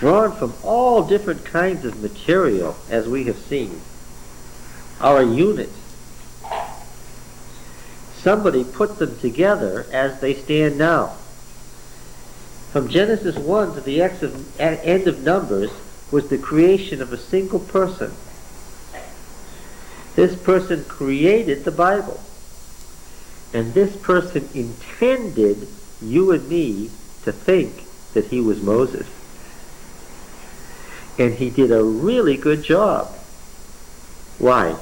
drawn from all different kinds of material, as we have seen, are a unit. Somebody put them together as they stand now. From Genesis 1 to the end of Numbers was the creation of a single person. This person created the Bible. And this person intended you and me to think that he was Moses. And he did a really good job. Why?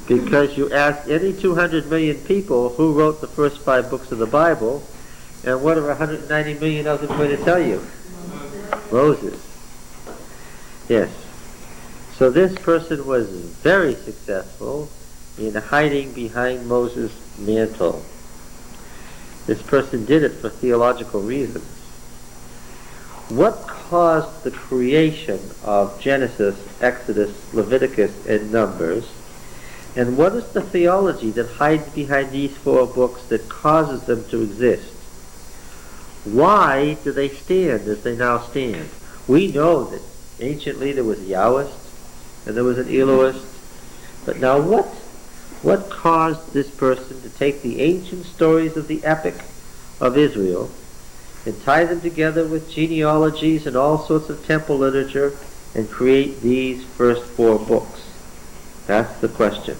Because you ask any 200 million people who wrote the first 5 books of the Bible, and what are 190 million of them going to tell you? Moses. Yes. So this person was very successful in hiding behind Moses' mantle. This person did it for theological reasons. What caused the creation of Genesis, Exodus, Leviticus, and Numbers? And what is the theology that hides behind these 4 books that causes them to exist? Why do they stand as they now stand? We know that anciently there was a Yahwist and there was an Elohist. But now what caused this person to take the ancient stories of the epic of Israel and tie them together with genealogies and all sorts of temple literature and create these first 4 books? That's the question.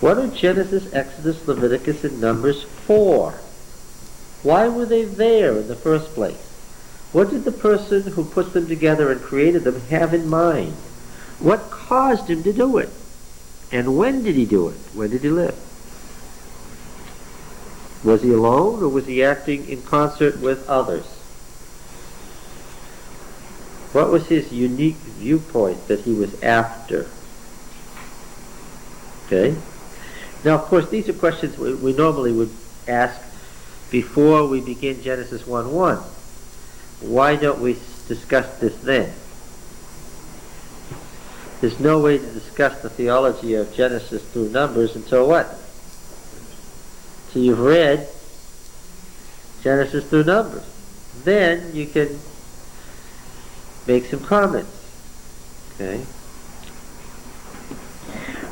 What are Genesis, Exodus, Leviticus, and Numbers for? Why were they there in the first place? What did the person who put them together and created them have in mind? What caused him to do it? And when did he do it? When did he live? Was he alone, or was he acting in concert with others? What was his unique viewpoint that he was after? Okay? Now, of course, these are questions we normally would ask before we begin Genesis 1:1. Why don't we discuss this then? There's no way to discuss the theology of Genesis through Numbers until what? Till you've read Genesis through Numbers. Then you can make some comments. Okay?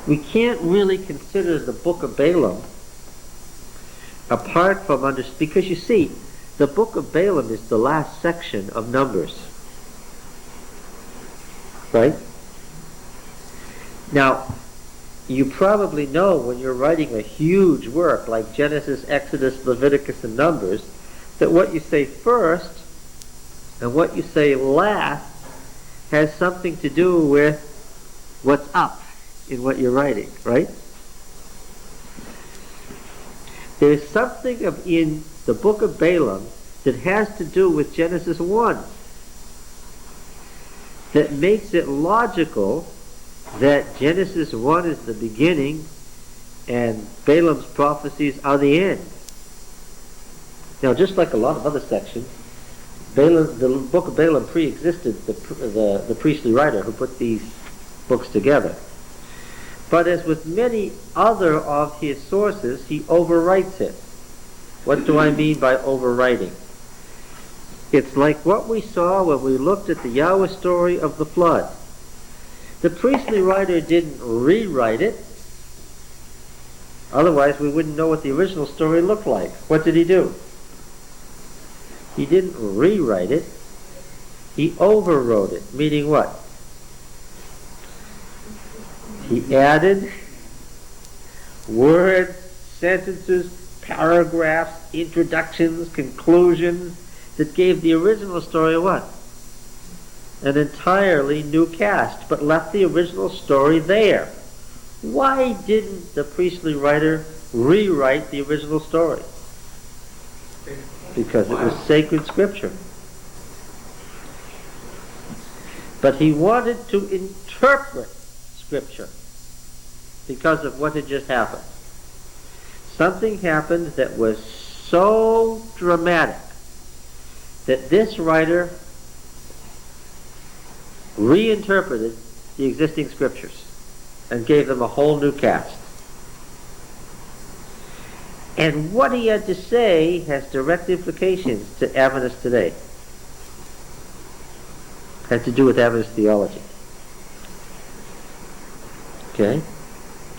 We can't really consider the book of Balaam apart from because you see, the book of Balaam is the last section of Numbers. Right? Now, you probably know when you're writing a huge work like Genesis, Exodus, Leviticus, and Numbers, that what you say first and what you say last has something to do with what's up in what you're writing, right? There's something in the book of Balaam that has to do with Genesis 1 that makes it logical that Genesis 1 is the beginning and Balaam's prophecies are the end. Now, just like a lot of other sections, the book of Balaam pre-existed the priestly writer who put these books together. But as with many other of his sources, he overwrites it. What do I mean by overwriting? It's like what we saw when we looked at the Yahweh story of the flood. The priestly writer didn't rewrite it. Otherwise, we wouldn't know what the original story looked like. What did he do? He didn't rewrite it. He overwrote it. Meaning what? He added words, sentences, paragraphs, introductions, conclusions that gave the original story what? An entirely new cast, but left the original story there. Why didn't the priestly writer rewrite the original story? Because it was sacred scripture. But he wanted to interpret scripture because of what had just happened. Something happened that was so dramatic that this writer reinterpreted the existing scriptures and gave them a whole new cast. And what he had to say has direct implications to Adventists today. Has to do with Adventist theology. Okay?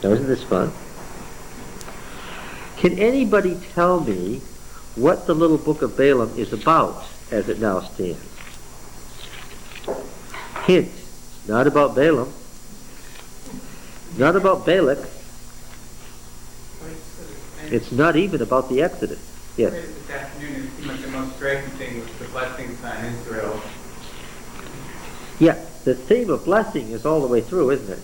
Now isn't this fun? Can anybody tell me what the little book of Balaam is about as it now stands? Hint, it's not about Balaam. Not about Balak. It's not even about the Exodus. Yes? This afternoon, it seemed like the most striking thing was the blessings on Israel. Yeah, the theme of blessing is all the way through, isn't it?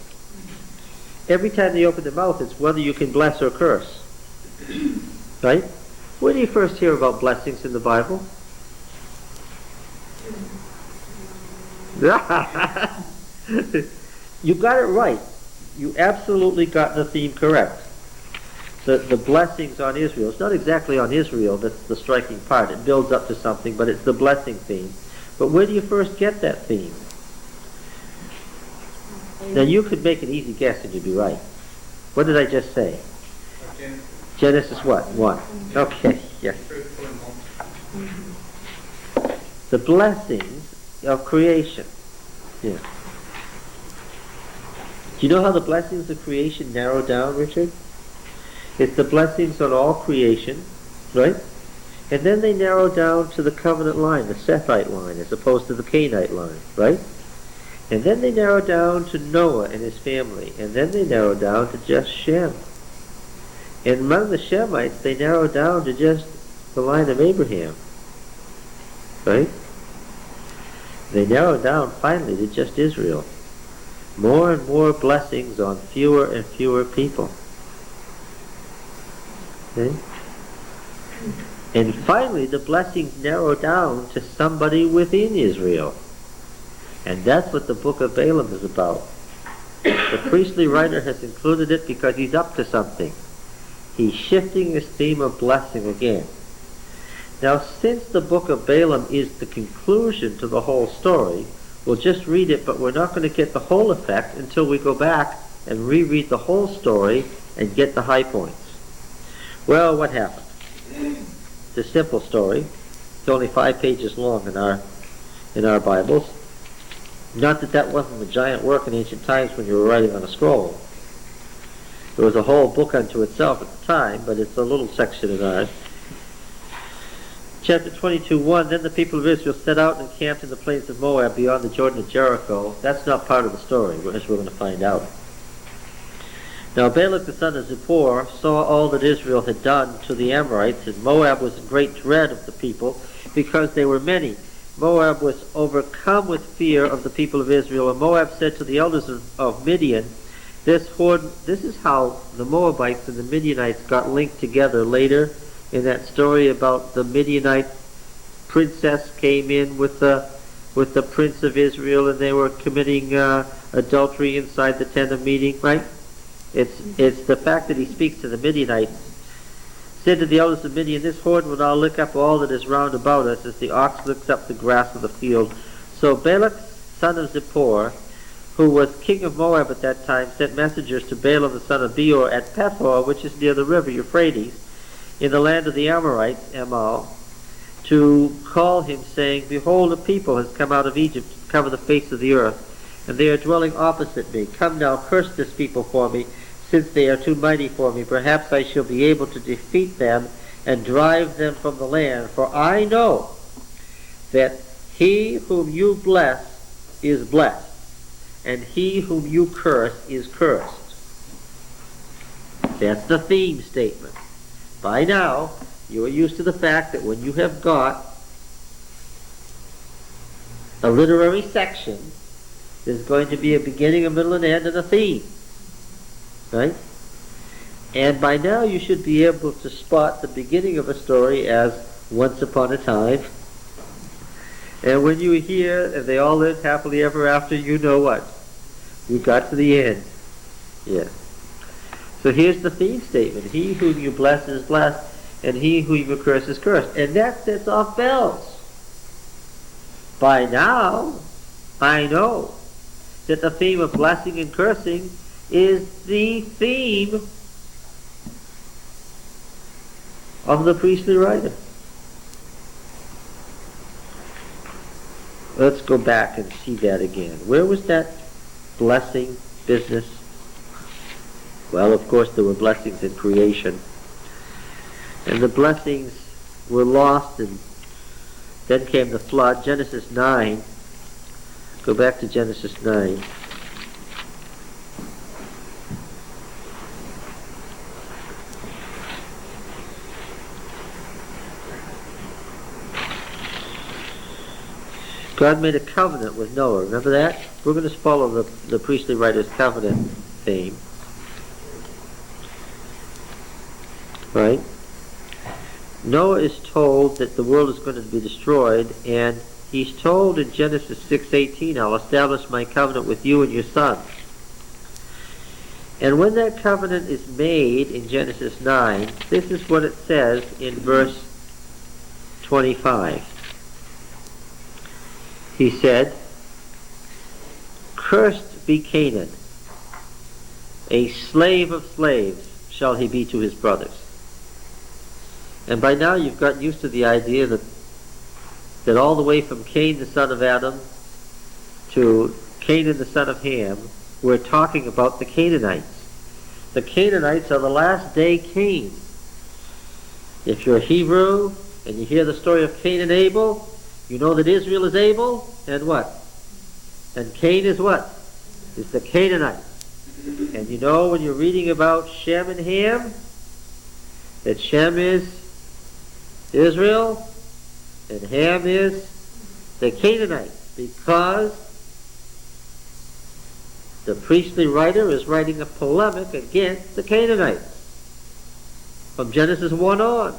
Every time they open their mouth, it's whether you can bless or curse. Right? Where do you first hear about blessings in the Bible? You got it right. You absolutely got the theme correct. The blessings on Israel. It's not exactly on Israel that's the striking part. It builds up to something, but it's the blessing theme. But where do you first get that theme? Now you could make an easy guess and you'd be right. What did I just say? Genesis what? 1. Okay, yes. The blessings of creation. Yeah. Do you know how the blessings of creation narrow down, Richard? It's the blessings on all creation, right? And then they narrow down to the covenant line, the Sethite line, as opposed to the Cainite line, right? And then they narrow down to Noah and his family. And then they narrow down to just Shem. And among the Shemites, they narrow down to just the line of Abraham, right? They narrow down finally to just Israel. More and more blessings on fewer and fewer people. Okay? And finally, the blessings narrow down to somebody within Israel. And that's what the book of Balaam is about. The priestly writer has included it because he's up to something. He's shifting his theme of blessing again. Now, since the book of Balaam is the conclusion to the whole story, we'll just read it, but we're not going to get the whole effect until we go back and reread the whole story and get the high points. Well, what happened? It's a simple story. It's only 5 pages long in our Bibles. Not that that wasn't a giant work in ancient times when you were writing on a scroll. There was a whole book unto itself at the time, but it's a little section in ours. Chapter 22:1, Then the people of Israel set out and encamped in the plains of Moab beyond the Jordan at Jericho. That's not part of the story, as we're going to find out. Now Balak the son of Zippor saw all that Israel had done to the Amorites, and Moab was in great dread of the people, because they were many. Moab was overcome with fear of the people of Israel, and Moab said to the elders of Midian, this is how the Moabites and the Midianites got linked together later in that story about the Midianite princess came in with the prince of Israel, and they were committing adultery inside the tent of meeting, right? It's the fact that he speaks to the Midianites. Said to the elders of Midian, this horde will now lick up all that is round about us, as the ox licks up the grass of the field. So Balak, son of Zippor, who was king of Moab at that time, sent messengers to Balaam the son of Beor at Pethor, which is near the river Euphrates, in the land of the Amorites, Amal, to call him, saying, Behold, a people has come out of Egypt to cover the face of the earth, and they are dwelling opposite me. Come now, curse this people for me, since they are too mighty for me. Perhaps I shall be able to defeat them and drive them from the land. For I know that he whom you bless is blessed, and he whom you curse is cursed. That's the theme statement. By now, you are used to the fact that when you have got a literary section, there's going to be a beginning, a middle, and end, and a theme. Right? And by now you should be able to spot the beginning of a story as once upon a time. And when you hear, and they all lived happily ever after, you know what? You got to the end. Yeah. So here's the theme statement. He whom you bless is blessed, and he whom you curse is cursed. And that sets off bells. By now, I know that the theme of blessing and cursing is the theme of the priestly writer. Let's go back and see that again. Where was that blessing business? Well, of course, there were blessings in creation. And the blessings were lost, and then came the flood. Genesis 9. Go back to Genesis 9. God made a covenant with Noah. Remember that? We're going to follow the priestly writer's covenant theme. Right? Noah is told that the world is going to be destroyed, and he's told in Genesis 6:18, I'll establish my covenant with you and your sons. And when that covenant is made in Genesis 9, this is what it says in verse 25. He said, "Cursed be Canaan, a slave of slaves shall he be to his brothers." And by now you've gotten used to the idea that all the way from Cain the son of Adam to Canaan the son of Ham, we're talking about the Canaanites. The Canaanites are the last day Cain. If you're a Hebrew and you hear the story of Cain and Abel, you know that Israel is Abel, and what? And Cain is what? Is the Canaanite. And you know when you're reading about Shem and Ham, that Shem is Israel, and Ham is the Canaanite, because the priestly writer is writing a polemic against the Canaanites from Genesis 1 on.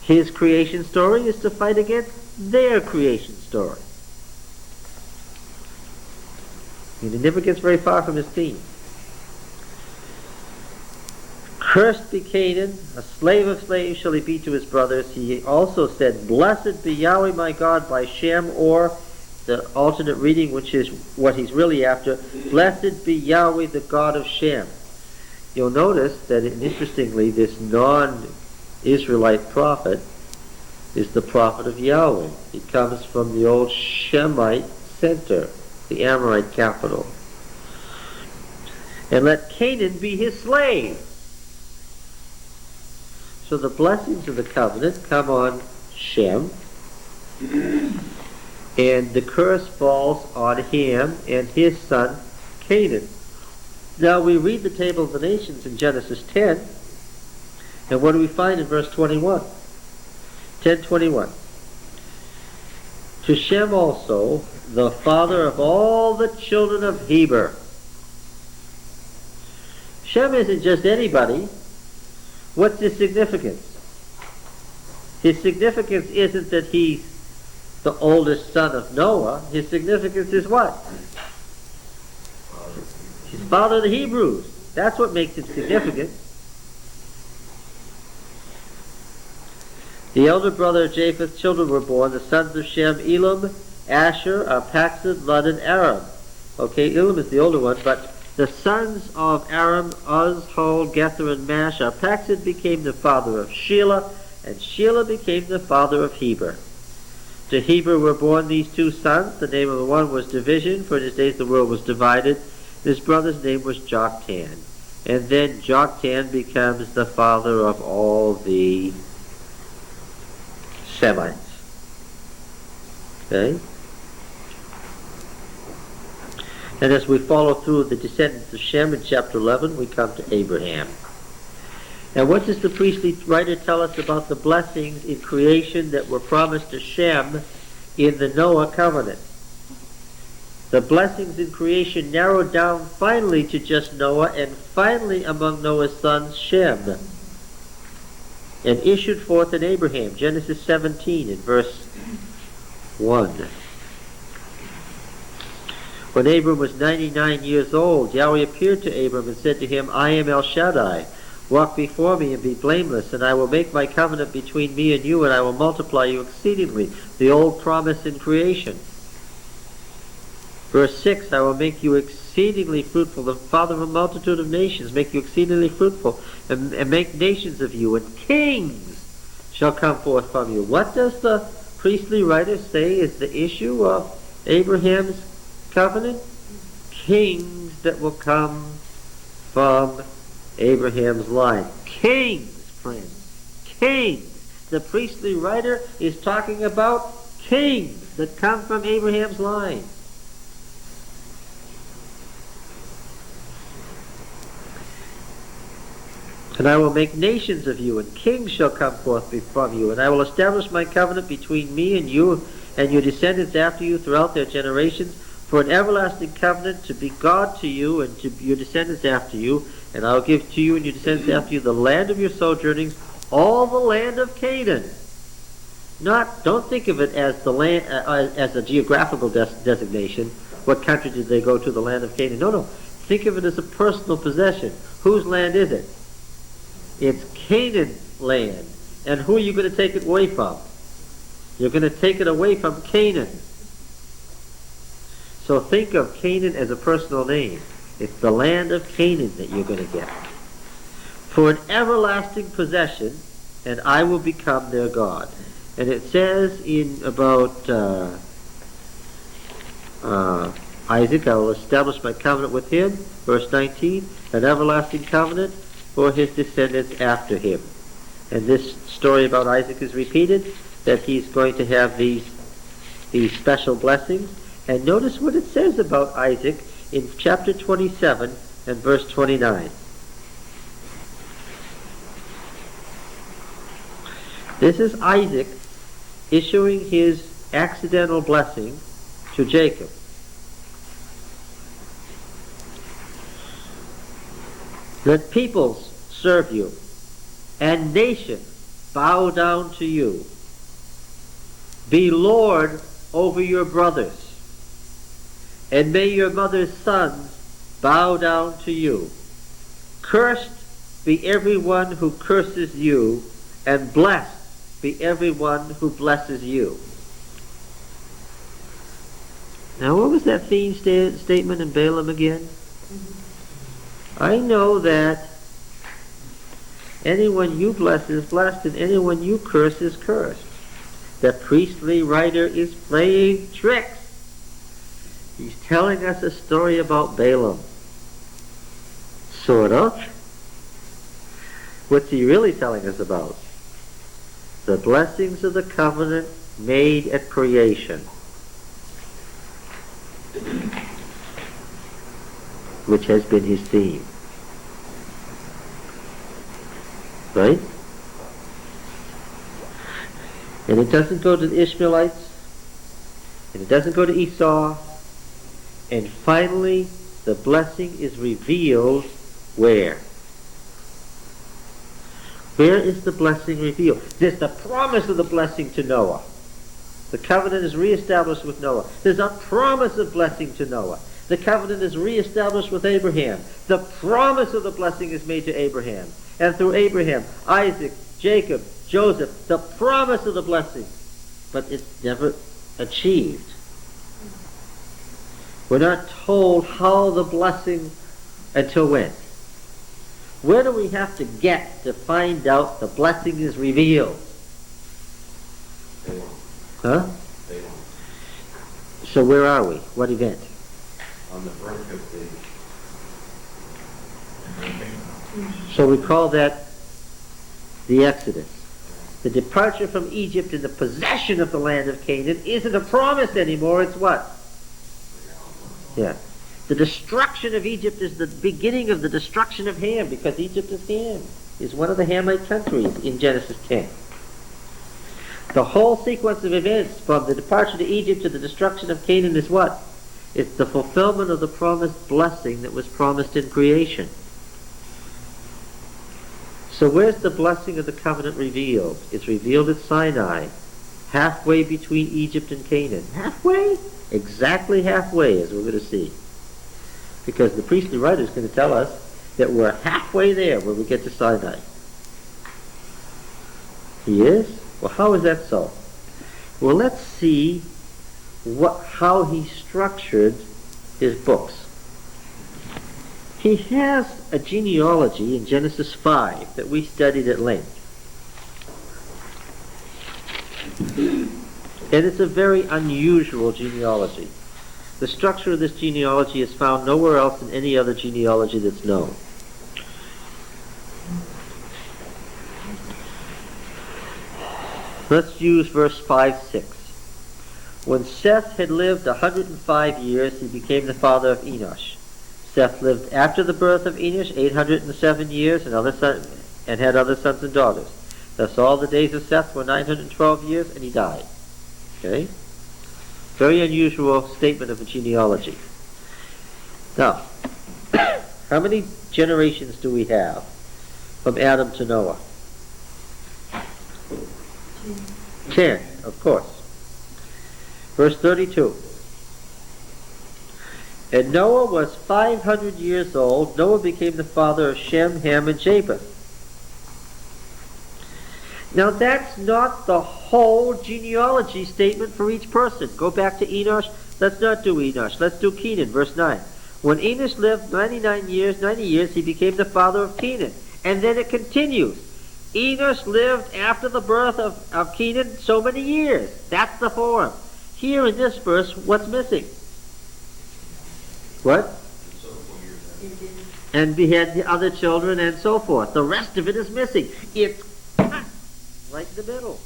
His creation story is to fight against their creation story. And he never gets very far from his theme. Cursed be Canaan, a slave of slaves shall he be to his brothers. He also said, "Blessed be Yahweh my God by Shem," or the alternate reading, which is what he's really after, "Blessed be Yahweh the God of Shem." You'll notice that, interestingly, this non-Israelite prophet is the prophet of Yahweh. He comes from the old Shemite center, the Amorite capital. "And let Canaan be his slave." So the blessings of the covenant come on Shem, and the curse falls on Ham and his son Canaan. Now we read the table of the nations in Genesis 10, and what do we find in verse 21? 10:21. "To Shem also, the father of all the children of Heber." Shem isn't just anybody. What's his significance? His significance isn't that he's the oldest son of Noah. His significance is what? He's father of the Hebrews. That's what makes him significant. "The elder brother of Japheth's children were born, the sons of Shem, Elam, Asher, Arphaxad, Lud, and Aram." Okay, Elam is the older one, but the sons of Aram, Uz, Hol, Gether, and Mash. Arphaxad became the father of Shelah, and Shelah became the father of Heber. To Heber were born these two sons. The name of the one was Division, for in his days the world was divided. His brother's name was Joktan. And then Joktan becomes the father of all the Semites. Okay? And as we follow through the descendants of Shem in chapter 11, we come to Abraham. Now what does the priestly writer tell us about the blessings in creation that were promised to Shem in the Noah covenant? The blessings in creation narrowed down finally to just Noah, and finally among Noah's sons, Shem, and issued forth in Abraham. Genesis 17 in verse 1. When Abram was 99 years old, Yahweh appeared to Abram and said to him, "I am El Shaddai. Walk before me and be blameless, and I will make my covenant between me and you, and I will multiply you exceedingly." The old promise in creation. Verse 6, "I will make you exceedingly exceedingly fruitful, the father of a multitude of nations, make you exceedingly fruitful, and make nations of you, and kings shall come forth from you. What does the priestly writer say is the issue of Abraham's covenant? Kings that will come from Abraham's line. Kings, friends. Kings. The priestly writer is talking about kings that come from Abraham's line. And I will make nations of you, and kings shall come forth from you, and I will establish my covenant between me and you and your descendants after you throughout their generations, for an everlasting covenant to be God to you and to your descendants after you, and I will give to you and your descendants after you the land of your sojournings, all the land of Canaan. Don't think of it as the land as a geographical designation. What country did they go to? The land of Canaan. No. Think of it as a personal possession. Whose land is it? It's Canaan land. And who are you going to take it away from? You're going to take it away from Canaan. So think of Canaan as a personal name. It's the land of Canaan that you're going to get. For an everlasting possession, and I will become their God. And it says in about Isaac, I will establish my covenant with him, verse 19, an everlasting covenant for his descendants after him. And this story about Isaac is repeated, that he's going to have these special blessings. And notice what it says about Isaac in chapter 27 and verse 29. This is Isaac issuing his accidental blessing to Jacob. Let peoples serve you, and nations bow down to you. Be Lord over your brothers, and may your mother's sons bow down to you. Cursed be everyone who curses you, and blessed be everyone who blesses you. Now, what was that theme statement in Balaam again? I know that anyone you bless is blessed, and anyone you curse is cursed. The priestly writer is playing tricks. He's telling us a story about Balaam. Sort of. What's he really telling us about? The blessings of the covenant made at creation, which has been his theme. Right? And it doesn't go to the Ishmaelites, and it doesn't go to Esau, and finally the blessing is revealed where? Where is the blessing revealed? There's the promise of the blessing to Noah. The covenant is reestablished with Noah. There's a promise of blessing to Noah. The covenant is reestablished with Abraham. The promise of the blessing is made to Abraham. And through Abraham, Isaac, Jacob, Joseph, the promise of the blessing. But it's never achieved. We're not told how the blessing, until when? Where do we have to get to find out the blessing is revealed? Huh? So where are we? What event? On the birth of the... So we call that the Exodus. The departure from Egypt and the possession of the land of Canaan isn't a promise anymore, it's what? Yeah. The destruction of Egypt is the beginning of the destruction of Ham, because Egypt is Ham, is one of the Hamite countries in Genesis 10. The whole sequence of events from the departure to Egypt to the destruction of Canaan is what? It's the fulfillment of the promised blessing that was promised in creation. So where's the blessing of the covenant revealed? It's revealed at Sinai, halfway between Egypt and Canaan. Halfway? Exactly halfway, as we're going to see. Because the priestly writer is going to tell us that we're halfway there when we get to Sinai. He is? Well, how is that so? Well, let's see how he structured his books. He has a genealogy in Genesis 5 that we studied at length. And it's a very unusual genealogy. The structure of this genealogy is found nowhere else in any other genealogy that's known. Let's use verse 5-6. When Seth had lived 105 years, he became the father of Enosh. Seth lived after the birth of Enosh 807 years and had other sons and daughters. Thus all the days of Seth were 912 years, and he died. Okay? Very unusual statement of a genealogy. Now, how many generations do we have from Adam to Noah? 10, of course. Verse 32. And Noah was 500 years old. Noah became the father of Shem, Ham, and Japheth. Now that's not the whole genealogy statement for each person. Go back to Enosh. Let's not do Enosh. Let's do Kenan, verse 9. When Enosh lived 90 years, he became the father of Kenan. And then it continues. Enosh lived after the birth of Kenan so many years. That's the form. Here in this verse, what's missing? What? And we had the other children and so forth. The rest of it is missing. It's cut right in the middle.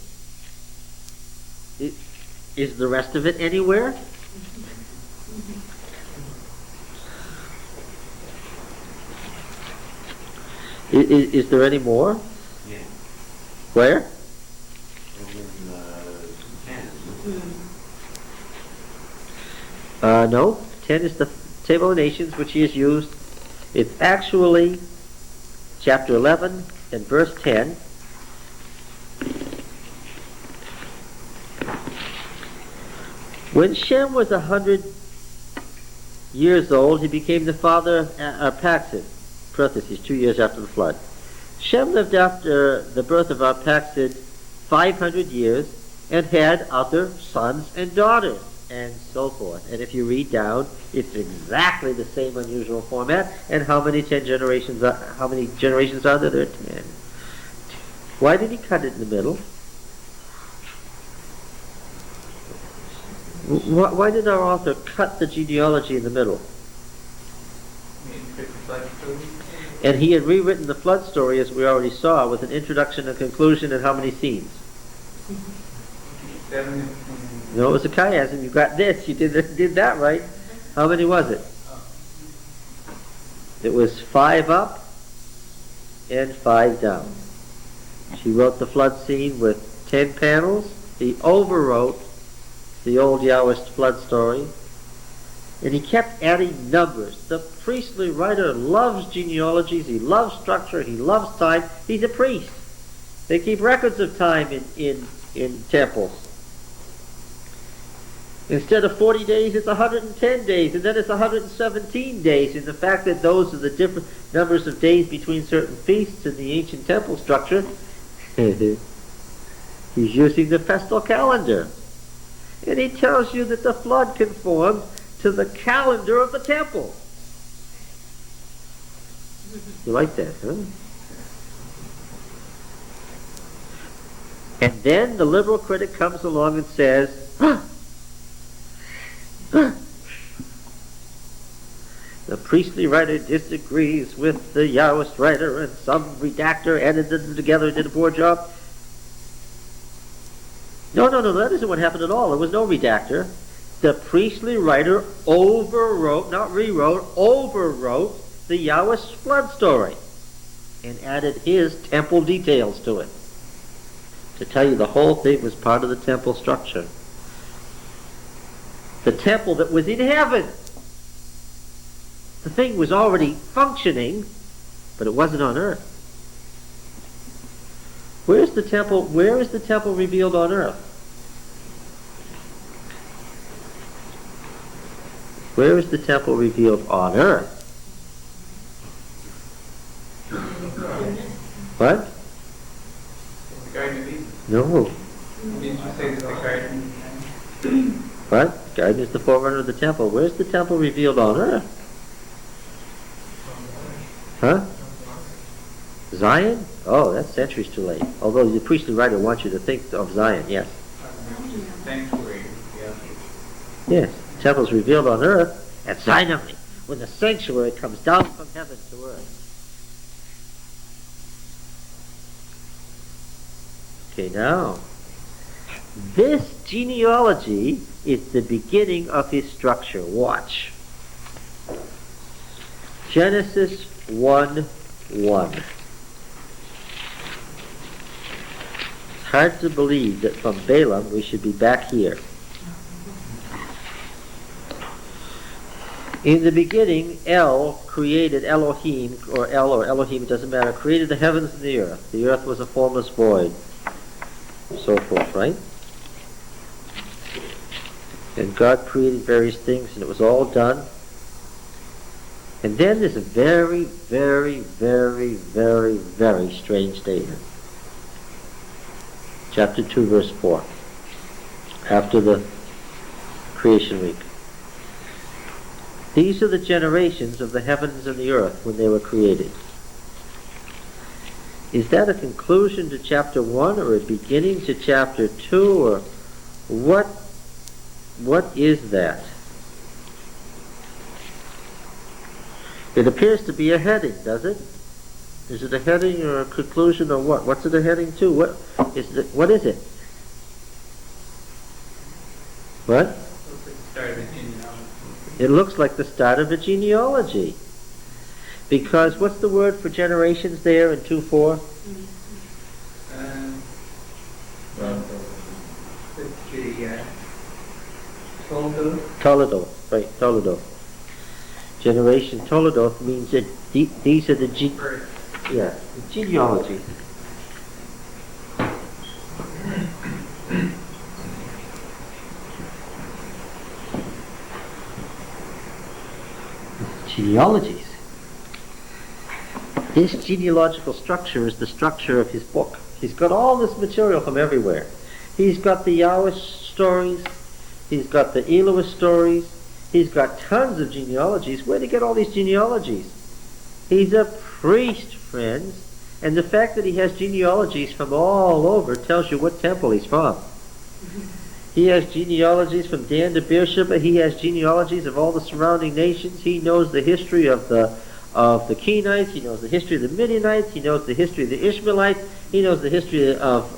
Is the rest of it anywhere? Is there any more? Yeah. Where? No. 10 is the Table of Nations, which he has used. It's actually chapter 11 and verse 10. When Shem was 100 years old, he became the father of Arphaxad, parentheses, 2 years after the flood. Shem lived after the birth of Arphaxad 500 years and had other sons and daughters, and so forth. And if you read down, it's exactly the same unusual format. And how many generations are there? There are 10. Why did he cut it in the middle? Why did our author cut the genealogy in the middle? And he had rewritten the flood story, as we already saw, with an introduction and conclusion and how many scenes? 7. No, it was a chiasm. You got this. You did that right. How many was it? It was 5 up and 5 down. She wrote the flood scene with 10 panels. He overwrote the old Yahwist flood story. And he kept adding numbers. The priestly writer loves genealogies. He loves structure. He loves time. He's a priest. They keep records of time in temples. Instead of 40 days, it's 110 days, and then it's 117 days. And the fact that those are the different numbers of days between certain feasts in the ancient temple structure, he's using the festal calendar. And he tells you that the flood conformed to the calendar of the temple. You like that, huh? And then the liberal critic comes along and says, the priestly writer disagrees with the Yahwist writer, and some redactor edited them together and did a poor job. No, that isn't what happened at all. There was no redactor. The priestly writer overwrote, not rewrote, overwrote the Yahwist flood story and added his temple details to it. To tell you the whole thing was part of the temple structure. The temple that was in heaven. The thing was already functioning, but it wasn't on earth. Where is the temple revealed on earth? Where is the temple revealed on earth? What? The Garden of Eden. No. Didn't you say that the garden? What? Garden is the forerunner of the temple. Where's the temple revealed on earth? Huh? Zion? Oh, that's centuries too late. Although the priestly writer wants you to think of Zion, yes. Sanctuary, yeah. Yes, the temple's revealed on earth at Sinai, when the sanctuary comes down from heaven to earth. Okay, now, this genealogy is the beginning of his structure. Watch. Genesis 1:1. It's hard to believe that from Balaam we should be back here. In the beginning, El created Elohim, or El or Elohim, it doesn't matter, created the heavens and the earth. The earth was a formless void. So forth, right? And God created various things, and it was all done. And then there's a very, very, very, very, very strange statement. Chapter 2, verse 4. After the creation week. These are the generations of the heavens and the earth when they were created. Is that a conclusion to chapter 1 or a beginning to chapter 2, or what is that? It appears to be a heading, does it? Is it a heading or a conclusion or what? What's it a heading to? What is it? What? It looks like the start of a genealogy. Because what's the word for generations there in 2:4? Toledo, right, Toledo. Generation Toledo means that these are the genealogy. Genealogies. This genealogical structure is the structure of his book. He's got all this material from everywhere. He's got the Yahwist stories. He's got the Elohist stories. He's got tons of genealogies. Where did he get all these genealogies? He's a priest, friends. And the fact that he has genealogies from all over tells you what temple he's from. He has genealogies from Dan to Beersheba. He has genealogies of all the surrounding nations. He knows the history of the Kenites. He knows the history of the Midianites. He knows the history of the Ishmaelites. He knows the history of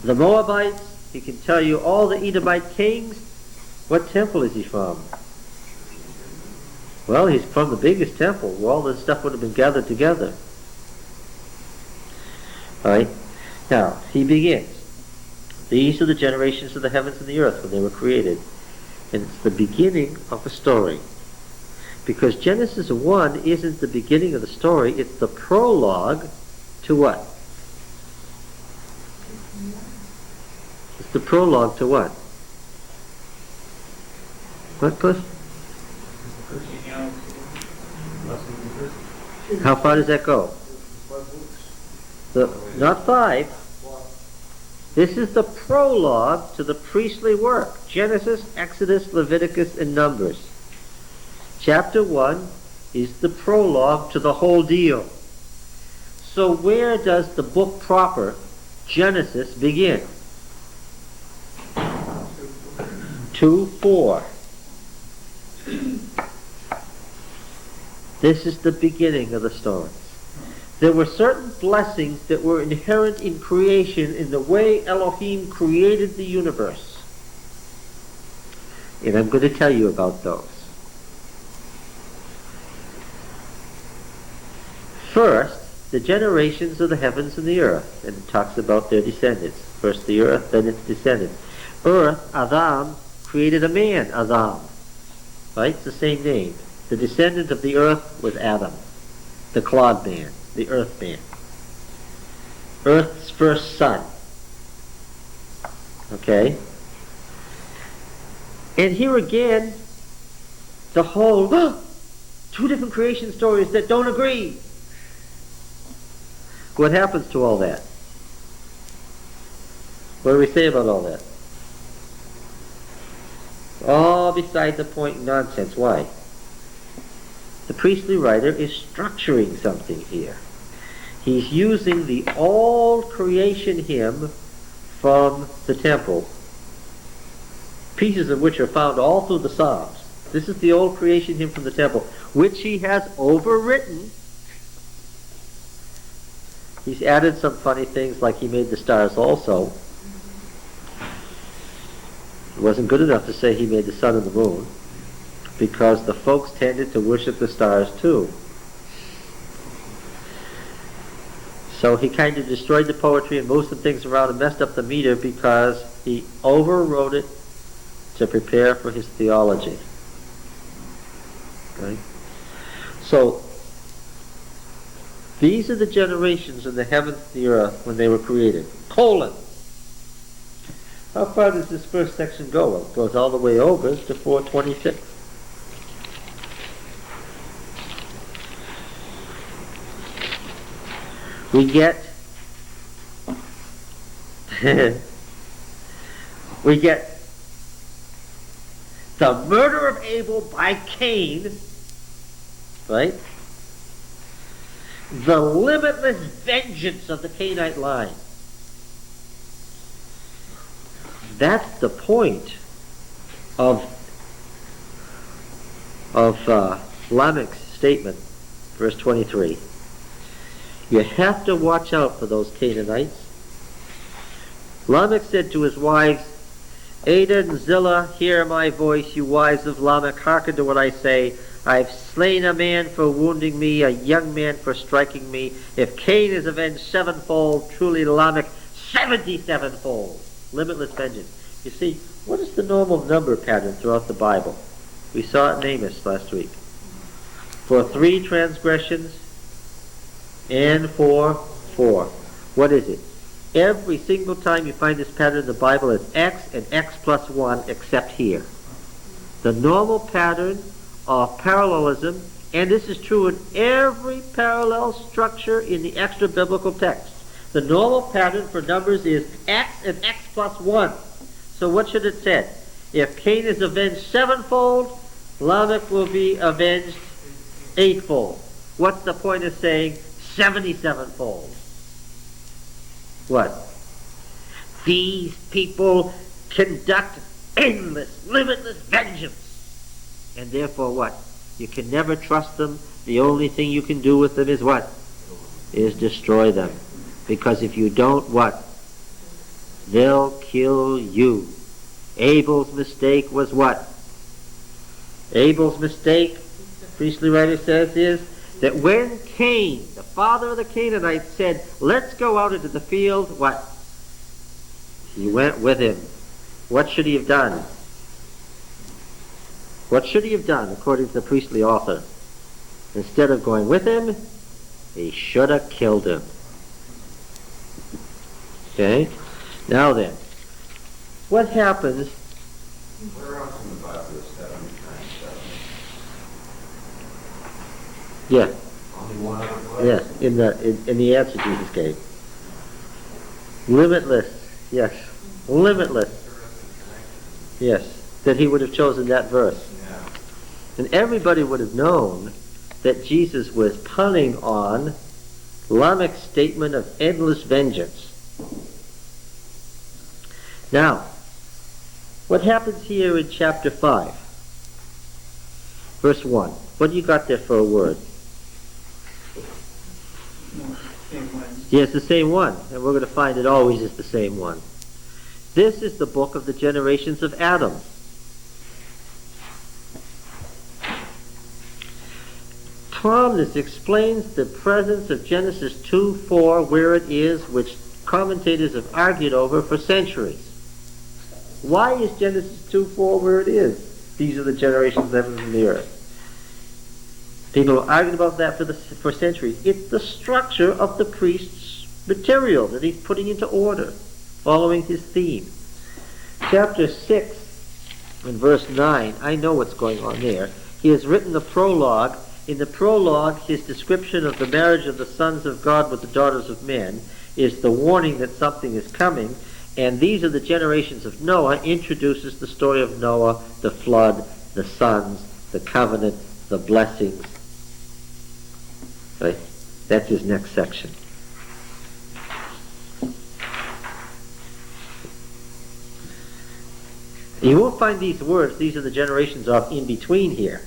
the Moabites. He can tell you all the Edomite kings. What temple is he from? Well, he's from the biggest temple where all this stuff would have been gathered together. All right. Now, he begins. These are the generations of the heavens and the earth when they were created. And it's the beginning of a story. Because Genesis 1 isn't the beginning of the story, it's the prologue to what? It's the prologue to what? What, Cliff? How far does that go? Not 5. This is the prologue to the priestly work. Genesis, Exodus, Leviticus, and Numbers. Chapter 1 is the prologue to the whole deal. So where does the book proper, Genesis, begin? 2:4. This is the beginning of the story. There were certain blessings that were inherent in creation in the way Elohim created the universe. And I'm going to tell you about those. First, the generations of the heavens and the earth. And it talks about their descendants. First the earth, then its descendants. Earth, Adam, created a man, Adam. Right? It's the same name. The descendant of the earth was Adam, the clod man, the earth man. Earth's first son. Okay? And here again, the whole, two different creation stories that don't agree. What happens to all that? What do we say about all that? All beside the point nonsense. Why? the priestly writer is structuring something here. He's using the old creation hymn from the temple, pieces of which are found all through the Psalms. This is the old creation hymn from the temple, which he has overwritten. He's added some funny things, like he made the stars also. It wasn't good enough to say he made the sun and the moon, because the folks tended to worship the stars too. So he kind of destroyed the poetry and moved some things around and messed up the meter because he overwrote it to prepare for his theology. Okay? So, these are the generations in the heavens and the earth when they were created. Colon. How far does this first section go? Well, it goes all the way over to 426. We get the murder of Abel by Cain, right? The limitless vengeance of the Cainite line. That's the point of Lamech's statement, verse 23. You have to watch out for those Canaanites. Lamech said to his wives, Ada and Zillah, hear my voice, you wives of Lamech, hearken to what I say. I've slain a man for wounding me, a young man for striking me. If Cain is avenged sevenfold, truly Lamech 77-fold. Limitless vengeance. You see, what is the normal number pattern throughout the Bible? We saw it in Amos last week. For 3 transgressions and for 4. What is it? Every single time you find this pattern in the Bible, it's X and X plus 1, except here. The normal pattern of parallelism, and this is true in every parallel structure in the extra biblical text. The normal pattern for numbers is X and X plus 1. So what should it say? If Cain is avenged sevenfold, Lamech will be avenged eightfold. What's the point of saying 77-fold? What? These people conduct endless, limitless vengeance. And therefore what? You can never trust them. The only thing you can do with them is what? Is destroy them. Because if you don't, what? They'll kill you. Abel's mistake was what? Abel's mistake, the priestly writer says, is that when Cain, the father of the Canaanites, said, let's go out into the field, what? He went with him. What should he have done? What should he have done, according to the priestly author? Instead of going with him, he should have killed him. Okay? Now then, what happens? Where else in the Bible is 7 times 7? Yeah. Only one other place? Yes, in the answer Jesus gave. Limitless, yes. Limitless. Yes, that he would have chosen that verse. Yeah. And everybody would have known that Jesus was punning on Lamech's statement of endless vengeance. Now, what happens here in chapter 5? Verse 1. What do you got there for a word? Same way. Yes, the same one. And we're going to find it always is the same one. This is the book of the generations of Adam. Calmness explains the presence of Genesis 2:4 where it is, which commentators have argued over for centuries. Why is Genesis 2:4 where it is? These are the generations of heaven and the earth. People have argued about that for centuries. It's the structure of the priest's material that he's putting into order, following his theme. Chapter 6 and verse 9, I know what's going on there. He has written the prologue. In the prologue, his description of the marriage of the sons of God with the daughters of men is the warning that something is coming. And these are the generations of Noah, introduces the story of Noah, the flood, the sons, the covenant, the blessings, Right? That's his next section. You won't find these words, these are the generations of in between here.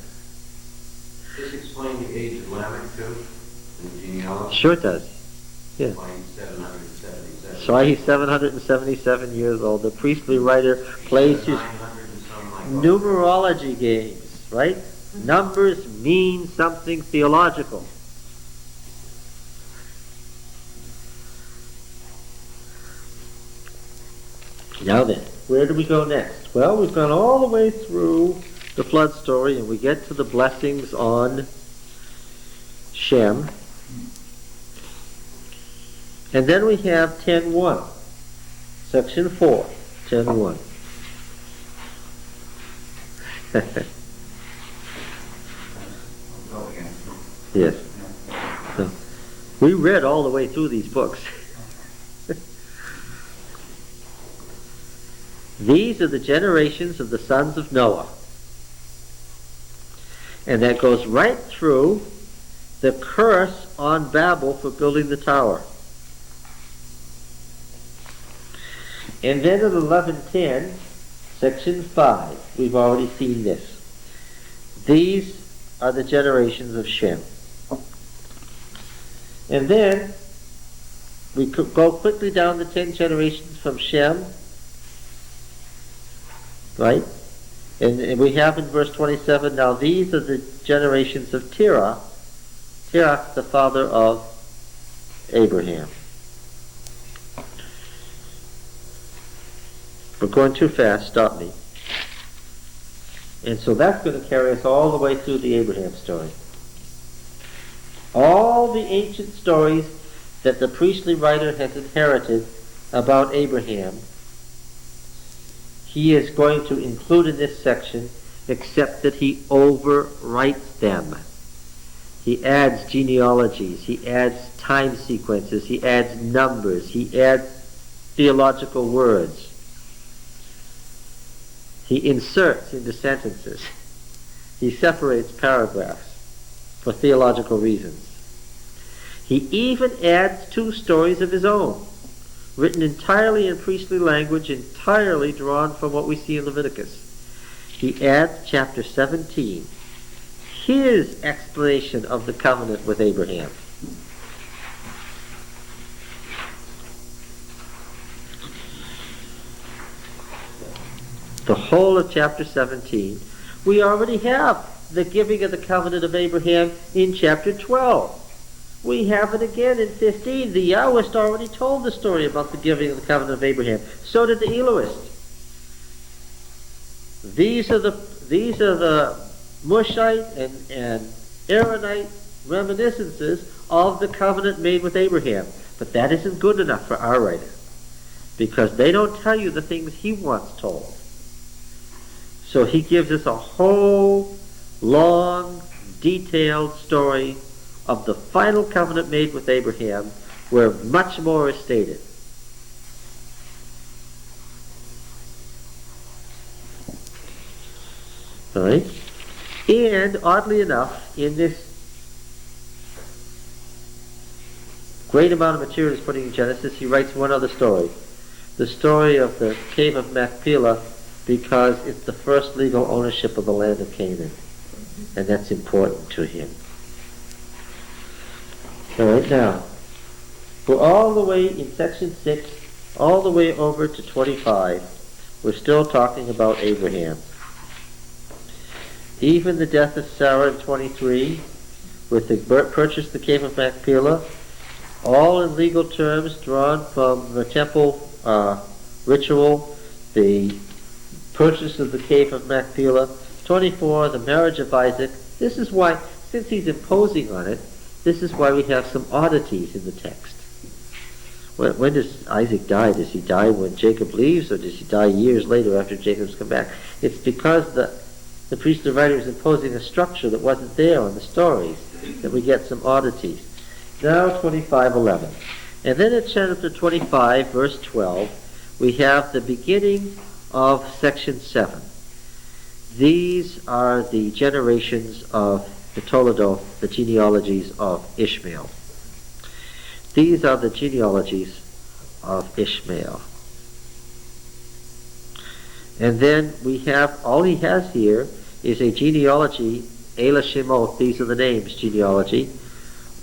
Does this explain the age of Lamech too? In the genealogy? Sure it does. Yeah. Why he's 777. So why he's 777 years old. The priestly writer plays his 900 and some like numerology games, right? Numbers mean something theological. Now then, where do we go next? Well, we've gone all the way through the flood story and we get to the blessings on Shem. And then we have 10.1, section 4, 10.1. Yes. So, we read all the way through these books. These are the generations of the sons of Noah. And that goes right through the curse on Babel for building the tower. And then in 11:10, section 5, we've already seen this. These are the generations of Shem. And then we could go quickly down the 10 generations from Shem, right? And we have in verse 27, now these are the generations of Terah, Terah, the father of Abraham. We're going too fast, stop me. And so that's going to carry us all the way through the Abraham story. All the ancient stories that the priestly writer has inherited about Abraham, he is going to include in this section, except that he overwrites them. He adds genealogies, he adds time sequences, he adds numbers, he adds theological words. He inserts into sentences. He separates paragraphs for theological reasons. He even adds 2 stories of his own, written entirely in priestly language, entirely drawn from what we see in Leviticus. He adds chapter 17, his explanation of the covenant with Abraham. The whole of chapter 17, we already have the giving of the covenant of Abraham in chapter 12. We have it again in 15. The Yahwist already told the story about the giving of the covenant of Abraham. So did the Elohist. These are the Mushite and Aaronite reminiscences of the covenant made with Abraham. But that isn't good enough for our writer, because they don't tell you the things he wants told. So he gives us a whole long, detailed story of the final covenant made with Abraham, where much more is stated. All right? And oddly enough, in this great amount of material he's putting in Genesis, he writes one other story. The story of the cave of Machpelah, because it's the first legal ownership of the land of Canaan. And that's important to him. All right, now, we're all the way in section 6, all the way over to 25. We're still talking about Abraham. Even the death of Sarah in 23, with the purchase of the cave of Machpelah, all in legal terms drawn from the temple ritual, the purchase of the cave of Machpelah, 24, the marriage of Isaac. This is why, since he's imposing on it, this is why we have some oddities in the text. When does Isaac die? Does he die when Jacob leaves, or does he die years later after Jacob's come back? It's because the priestly writer is imposing a structure that wasn't there in the stories that we get some oddities. Now 25:11. And then in chapter 25, verse 12, we have the beginning of section 7. These are the generations of the Toledo, the genealogies of Ishmael. These are the genealogies of Ishmael. And then we have, all he has here is a genealogy, Ela Shemot, these are the names, genealogy.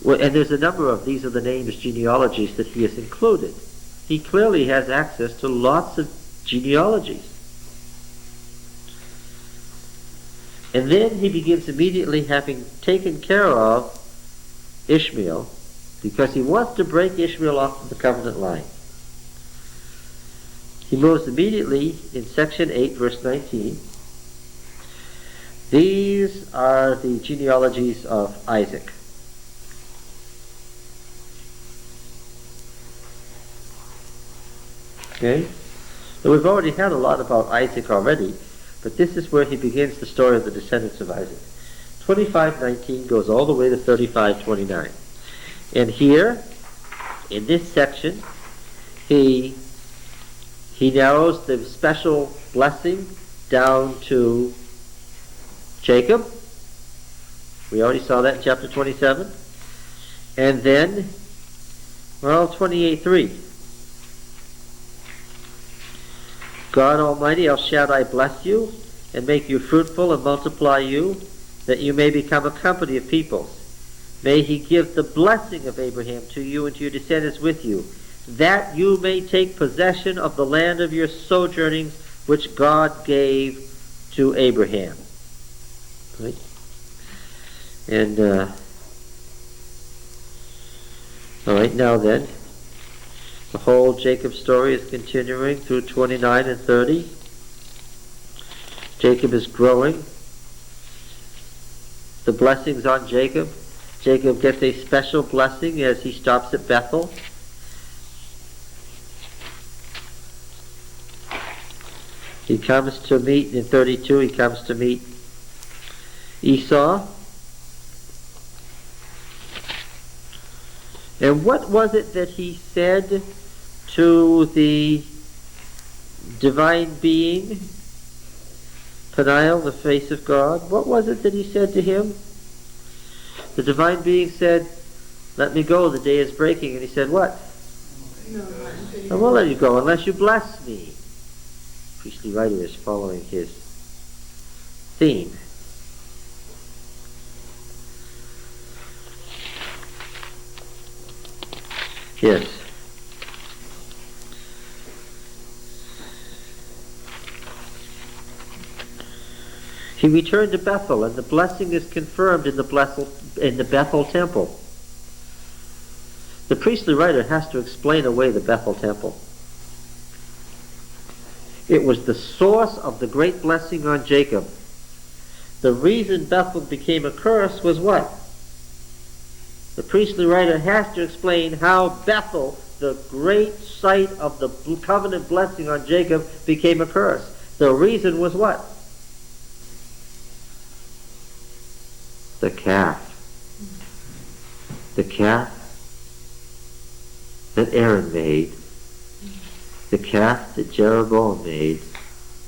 And there's a number of these are the names, genealogies that he has included. He clearly has access to lots of genealogies. And then he begins immediately, having taken care of Ishmael, because he wants to break Ishmael off of the covenant line. He moves immediately in section 8, verse 19. These are the genealogies of Isaac. Okay? So we've already had a lot about Isaac already, but this is where he begins the story of the descendants of Isaac. 25:19 goes all the way to 35:29. And here, in this section, he narrows the special blessing down to Jacob. We already saw that in chapter 27. And then, 28:3. God Almighty, El Shaddai, bless you and make you fruitful and multiply you, that you may become a company of peoples. May he give the blessing of Abraham to you and to your descendants with you, that you may take possession of the land of your sojournings, which God gave to Abraham. Right? And, all right, now then, the whole Jacob story is continuing through 29 and 30. Jacob is growing. The blessings on Jacob. Jacob gets a special blessing as he stops at Bethel. He comes to meet, in 32, he comes to meet Esau. And what was it that he said to the divine being, Peniel, the face of God? What was it that he said to him? The divine being said, let me go, the day is breaking. And he said, what? I won't let you go unless you bless me. The priestly writer is following his theme. Yes. He returned to Bethel, and the blessing is confirmed in the Bethel temple. The priestly writer has to explain away the Bethel temple. It was the source of the great blessing on Jacob. The reason Bethel became a curse was what? The priestly writer has to explain how Bethel, the great site of the covenant blessing on Jacob, became a curse. The reason was what? The calf. The calf that Aaron made, the calf that Jeroboam made,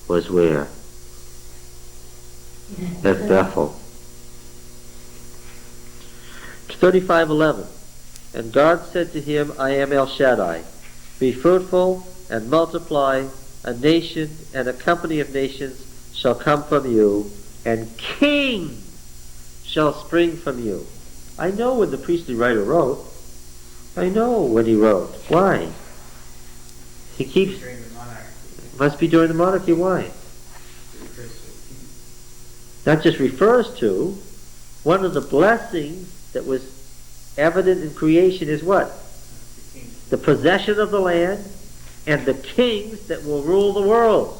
was where? At Bethel. 35:11. And God said to him, I am El Shaddai. Be fruitful and multiply. A nation and a company of nations shall come from you, and kings shall spring from you. I know when the priestly writer wrote. I know when he wrote. Why? He keeps... During the monarchy. Must be during the monarchy. Why? That just refers to one of the blessings that was evident in creation is what? The possession of the land and the kings that will rule the world.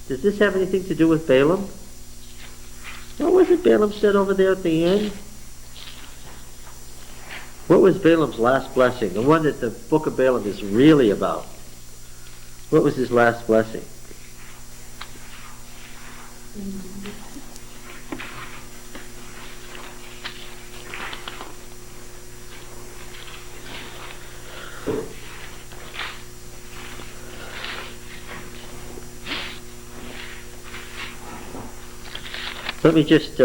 Does this have anything to do with Balaam? What was it Balaam said over there at the end? What was Balaam's last blessing? The one that the book of Balaam is really about. What was his last blessing? Let me just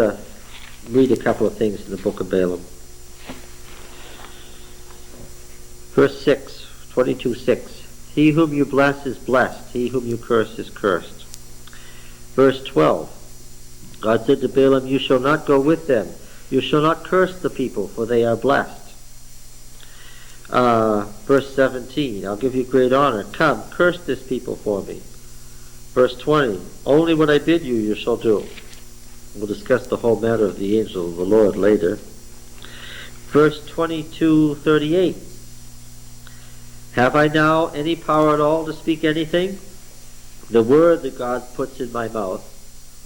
read a couple of things in the book of Balaam. Verse 6, 22:6. He whom you bless is blessed. He whom you curse is cursed. Verse 12. God said to Balaam, you shall not go with them. You shall not curse the people, for they are blessed. Verse 17. I'll give you great honor. Come, curse this people for me. Verse 20. Only what I bid you, you shall do. We'll discuss the whole matter of the angel of the Lord later. Verse 22:38. Have I now any power at all to speak anything? The word that God puts in my mouth,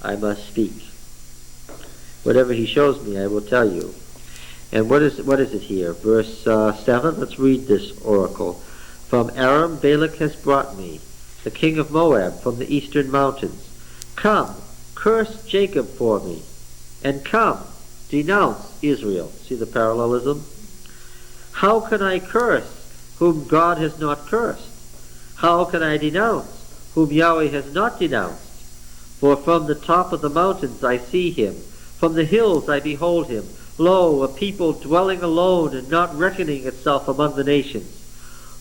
I must speak. Whatever he shows me, I will tell you. And what is it here? Verse 7, let's read this oracle. From Aram, Balak has brought me, the king of Moab, from the eastern mountains. Come, curse Jacob for me, and come, denounce Israel. See the parallelism? How can I curse whom God has not cursed? How can I denounce whom Yahweh has not denounced? For from the top of the mountains I see him, from the hills I behold him. Lo, a people dwelling alone and not reckoning itself among the nations.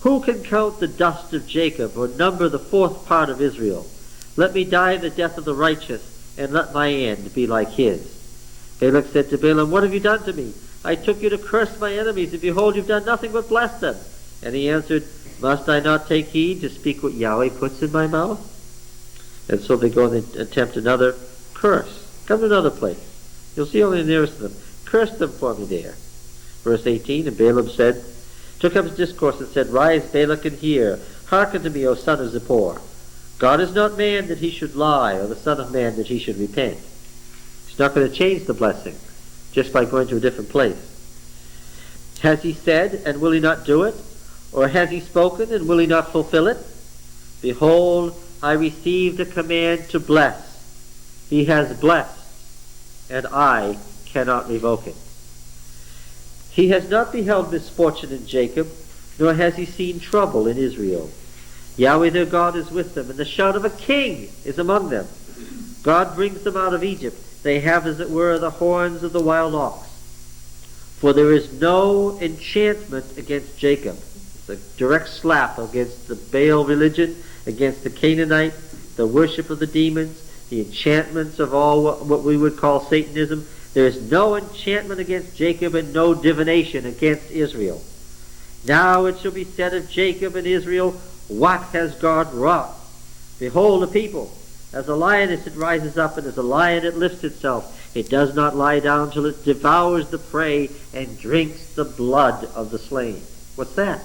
Who can count the dust of Jacob, or number the fourth part of Israel? Let me die the death of the righteous, and let my end be like his. Balak said to Balaam, what have you done to me? I took you to curse my enemies, and behold, you've done nothing but bless them. And he answered, must I not take heed to speak what Yahweh puts in my mouth? And so they go and they attempt another curse. Come to another place. You'll see only the nearest of them. Curse them for me there. Verse 18, and Balaam took up his discourse and said, rise, Balak, and hear. Hearken to me, O son of Zippor. God is not man that he should lie, or the son of man that he should repent. He's not going to change the blessing just by going to a different place. Has he said, and will he not do it? Or has he spoken, and will he not fulfill it? Behold, I received a command to bless. He has blessed, and I cannot revoke it. He has not beheld misfortune in Jacob, nor has he seen trouble in Israel. Yahweh their God is with them, and the shout of a king is among them. God brings them out of Egypt. They have, as it were, the horns of the wild ox. For there is no enchantment against Jacob. It's a direct slap against the Baal religion, against the Canaanite, the worship of the demons, the enchantments of all what we would call Satanism. There is no enchantment against Jacob and no divination against Israel. Now it shall be said of Jacob and Israel, what has God wrought? Behold, a people, as a lioness it rises up, and as a lion it lifts itself. It does not lie down till it devours the prey and drinks the blood of the slain. What's that?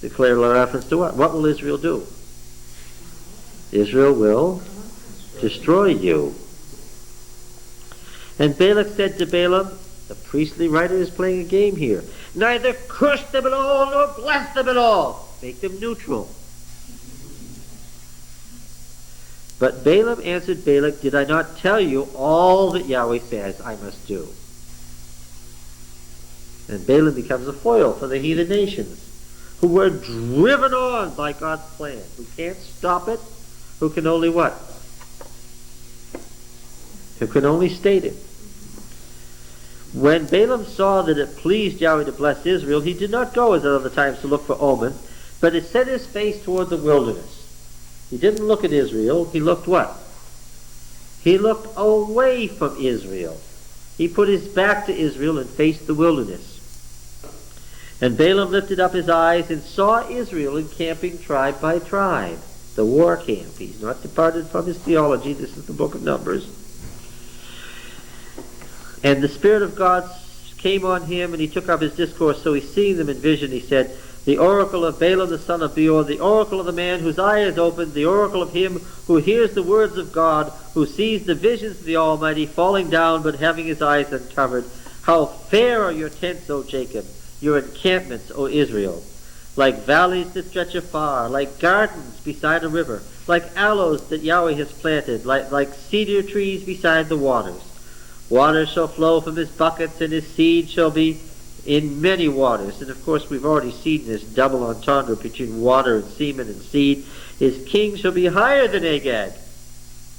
Declare a reference to what? What will Israel do? Israel will destroy you. And Balak said to Balaam, the priestly writer is playing a game here, neither curse them at all nor bless them at all. Make them neutral. But Balaam answered Balak, did I not tell you all that Yahweh says I must do? And Balaam becomes a foil for the heathen nations, who were driven on by God's plan, who can't stop it, who can only what? Who can only state it. When Balaam saw that it pleased Yahweh to bless Israel, he did not go as at other times to look for omen, but he set his face toward the wilderness. He didn't look at Israel. He looked what? He looked away from Israel. He put his back to Israel and faced the wilderness. And Balaam lifted up his eyes and saw Israel encamping tribe by tribe. The war camp. He's not departed from his theology. This is the book of Numbers. And the Spirit of God came on him, and he took up his discourse. So he seeing them in vision, he said, the oracle of Balaam the son of Beor, the oracle of the man whose eye is opened, the oracle of him who hears the words of God, who sees the visions of the Almighty, falling down but having his eyes uncovered. How fair are your tents, O Jacob, your encampments, O Israel, like valleys that stretch afar, like gardens beside a river, like aloes that Yahweh has planted, like cedar trees beside the waters. Water shall flow from his buckets, and his seed shall be in many waters. And of course we've already seen this double entendre between water and semen and seed. His king shall be higher than Agag.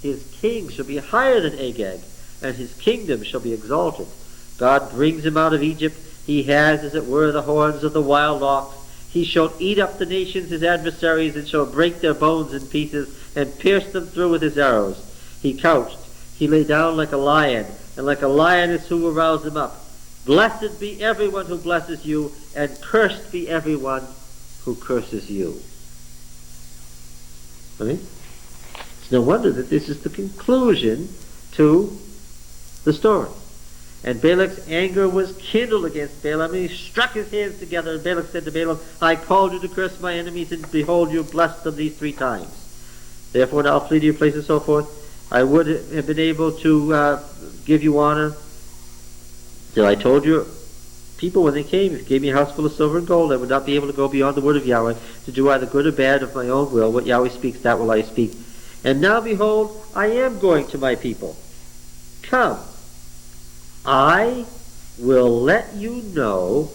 His king shall be higher than Agag, and his kingdom shall be exalted. God brings him out of Egypt. He has, as it were, the horns of the wild ox. He shall eat up the nations, his adversaries, and shall break their bones in pieces, and pierce them through with his arrows. He couched, he lay down like a lion, and like a lioness who will rouse him up. Blessed be everyone who blesses you, and cursed be everyone who curses you. Right? It's no wonder that this is the conclusion to the story. And Balak's anger was kindled against Balaam, and he struck his hands together, and Balak said to Balaam, I called you to curse my enemies, and behold, you blessed them these 3 times. Therefore now flee to your place, and so forth. I would have been able to give you honor. Till I told you, people when they came, if you gave me a house full of silver and gold, I would not be able to go beyond the word of Yahweh, to do either good or bad of my own will. What Yahweh speaks, that will I speak. And now behold, I am going to my people. Come, I will let you know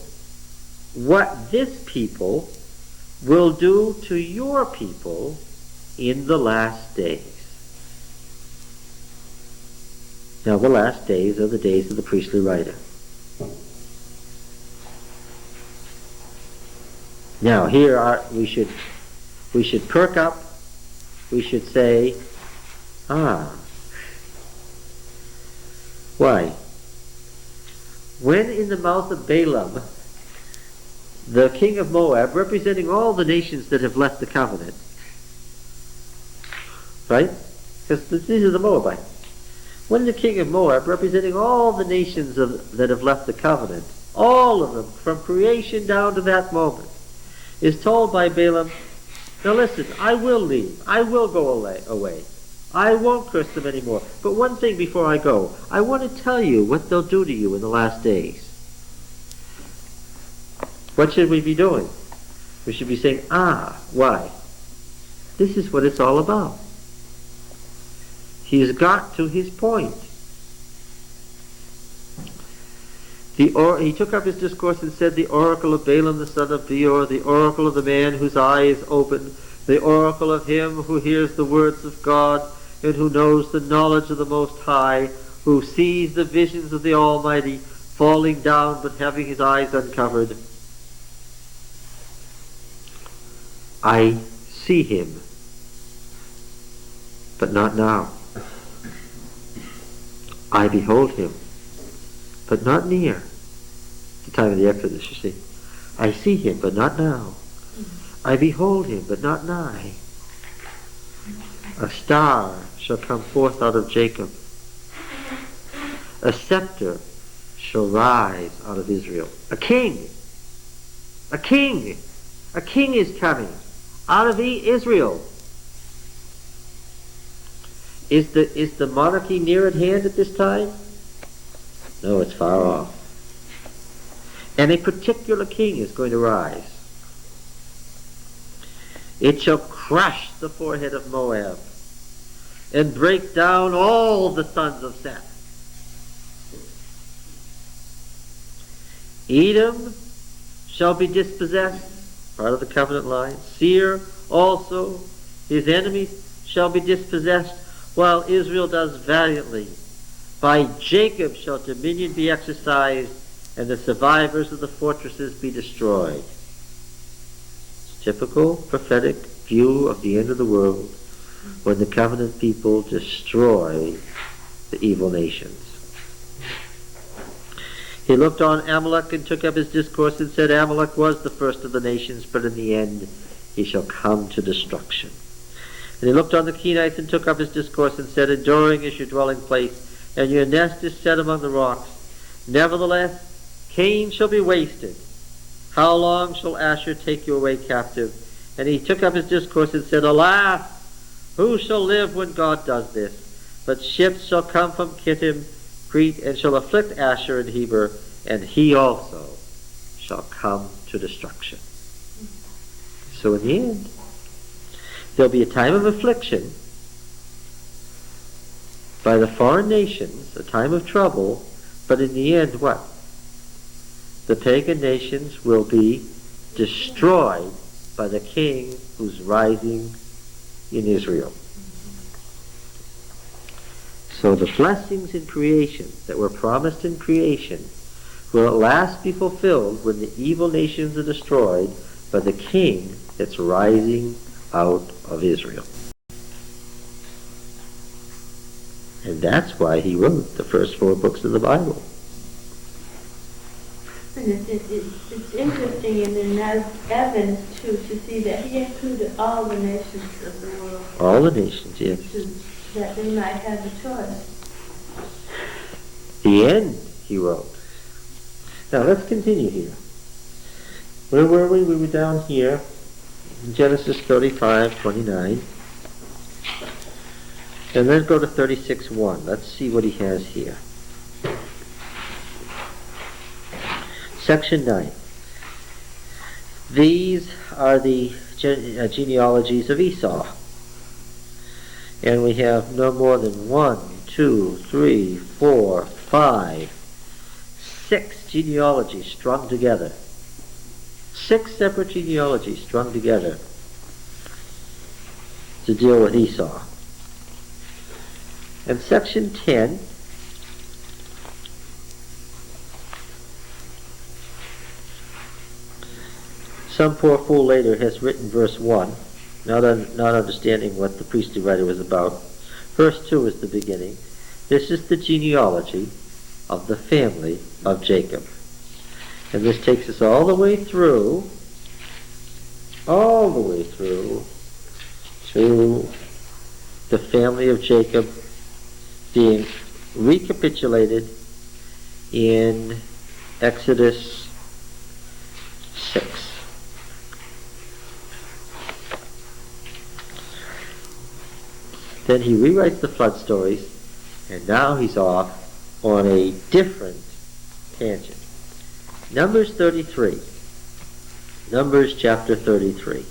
what this people will do to your people in the last days. Now the last days are the days of the priestly writer. Now here we should perk up. We should say, why? When in the mouth of Balaam, the king of Moab, representing all the nations that have left the covenant, right? Because these are the Moabites. When the king of Moab, representing all the nations that have left the covenant, all of them, from creation down to that moment, is told by Balaam, now listen, I will leave. I will go away. I won't curse them anymore. But one thing before I go, I want to tell you what they'll do to you in the last days. What should we be doing? We should be saying, why? This is what it's all about. He's got to his point. He took up his discourse and said, the oracle of Balaam the son of Beor, the oracle of the man whose eye is open, the oracle of him who hears the words of God, and who knows the knowledge of the Most High, who sees the visions of the Almighty, falling down but having his eyes uncovered. I see him, but not now. I behold him, but not near. The time of the Exodus, you see. I see him, but not now. I behold him, but not nigh. A star shall come forth out of Jacob. A scepter shall rise out of Israel. A king. A king. A king is coming out of Israel. Is the monarchy near at hand at this time? No, it's far off. And a particular king is going to rise. It shall crush the forehead of Moab and break down all the sons of Seth. Edom shall be dispossessed, part of the covenant line. Seir also, his enemies, shall be dispossessed, while Israel does valiantly. By Jacob shall dominion be exercised, and the survivors of the fortresses be destroyed. It's typical prophetic view of the end of the world, when the covenant people destroy the evil nations. He looked on Amalek and took up his discourse and said, Amalek was the first of the nations, but in the end he shall come to destruction. And he looked on the Kenites and took up his discourse and said, enduring is your dwelling place, and your nest is set among the rocks. Nevertheless, Cain shall be wasted. How long shall Asher take you away captive? And he took up his discourse and said, alas, who shall live when God does this? But ships shall come from Kittim, Crete, and shall afflict Asher and Heber, and he also shall come to destruction. So in the end, there'll be a time of affliction by the foreign nations, a time of trouble, but in the end, what? The pagan nations will be destroyed by the king who's rising in Israel. So the blessings in creation that were promised in creation will at last be fulfilled when the evil nations are destroyed by the king that's rising out of Israel. And that's why he wrote the first 4 books of the Bible. And it's interesting and in evidence too to see that he included all the nations of the world. All the nations, yes. That they might have a choice. The end, he wrote. Now let's continue here. Where were we? We were down here in Genesis 35:29. And then go to 36:1. Let's see what he has here. Section 9. These are the genealogies of Esau. And we have no more than 1, 2, 3, 4, 5, 6 genealogies strung together. 6 separate genealogies strung together to deal with Esau. And section 10 some poor fool later has written verse 1, not understanding what the priestly writer was about. Verse 2 is the beginning. This is the genealogy of the family of Jacob. And this takes us all the way through to the family of Jacob being recapitulated in Exodus 6. Then he rewrites the flood stories, and now he's off on a different tangent. Numbers 33. Numbers chapter 33.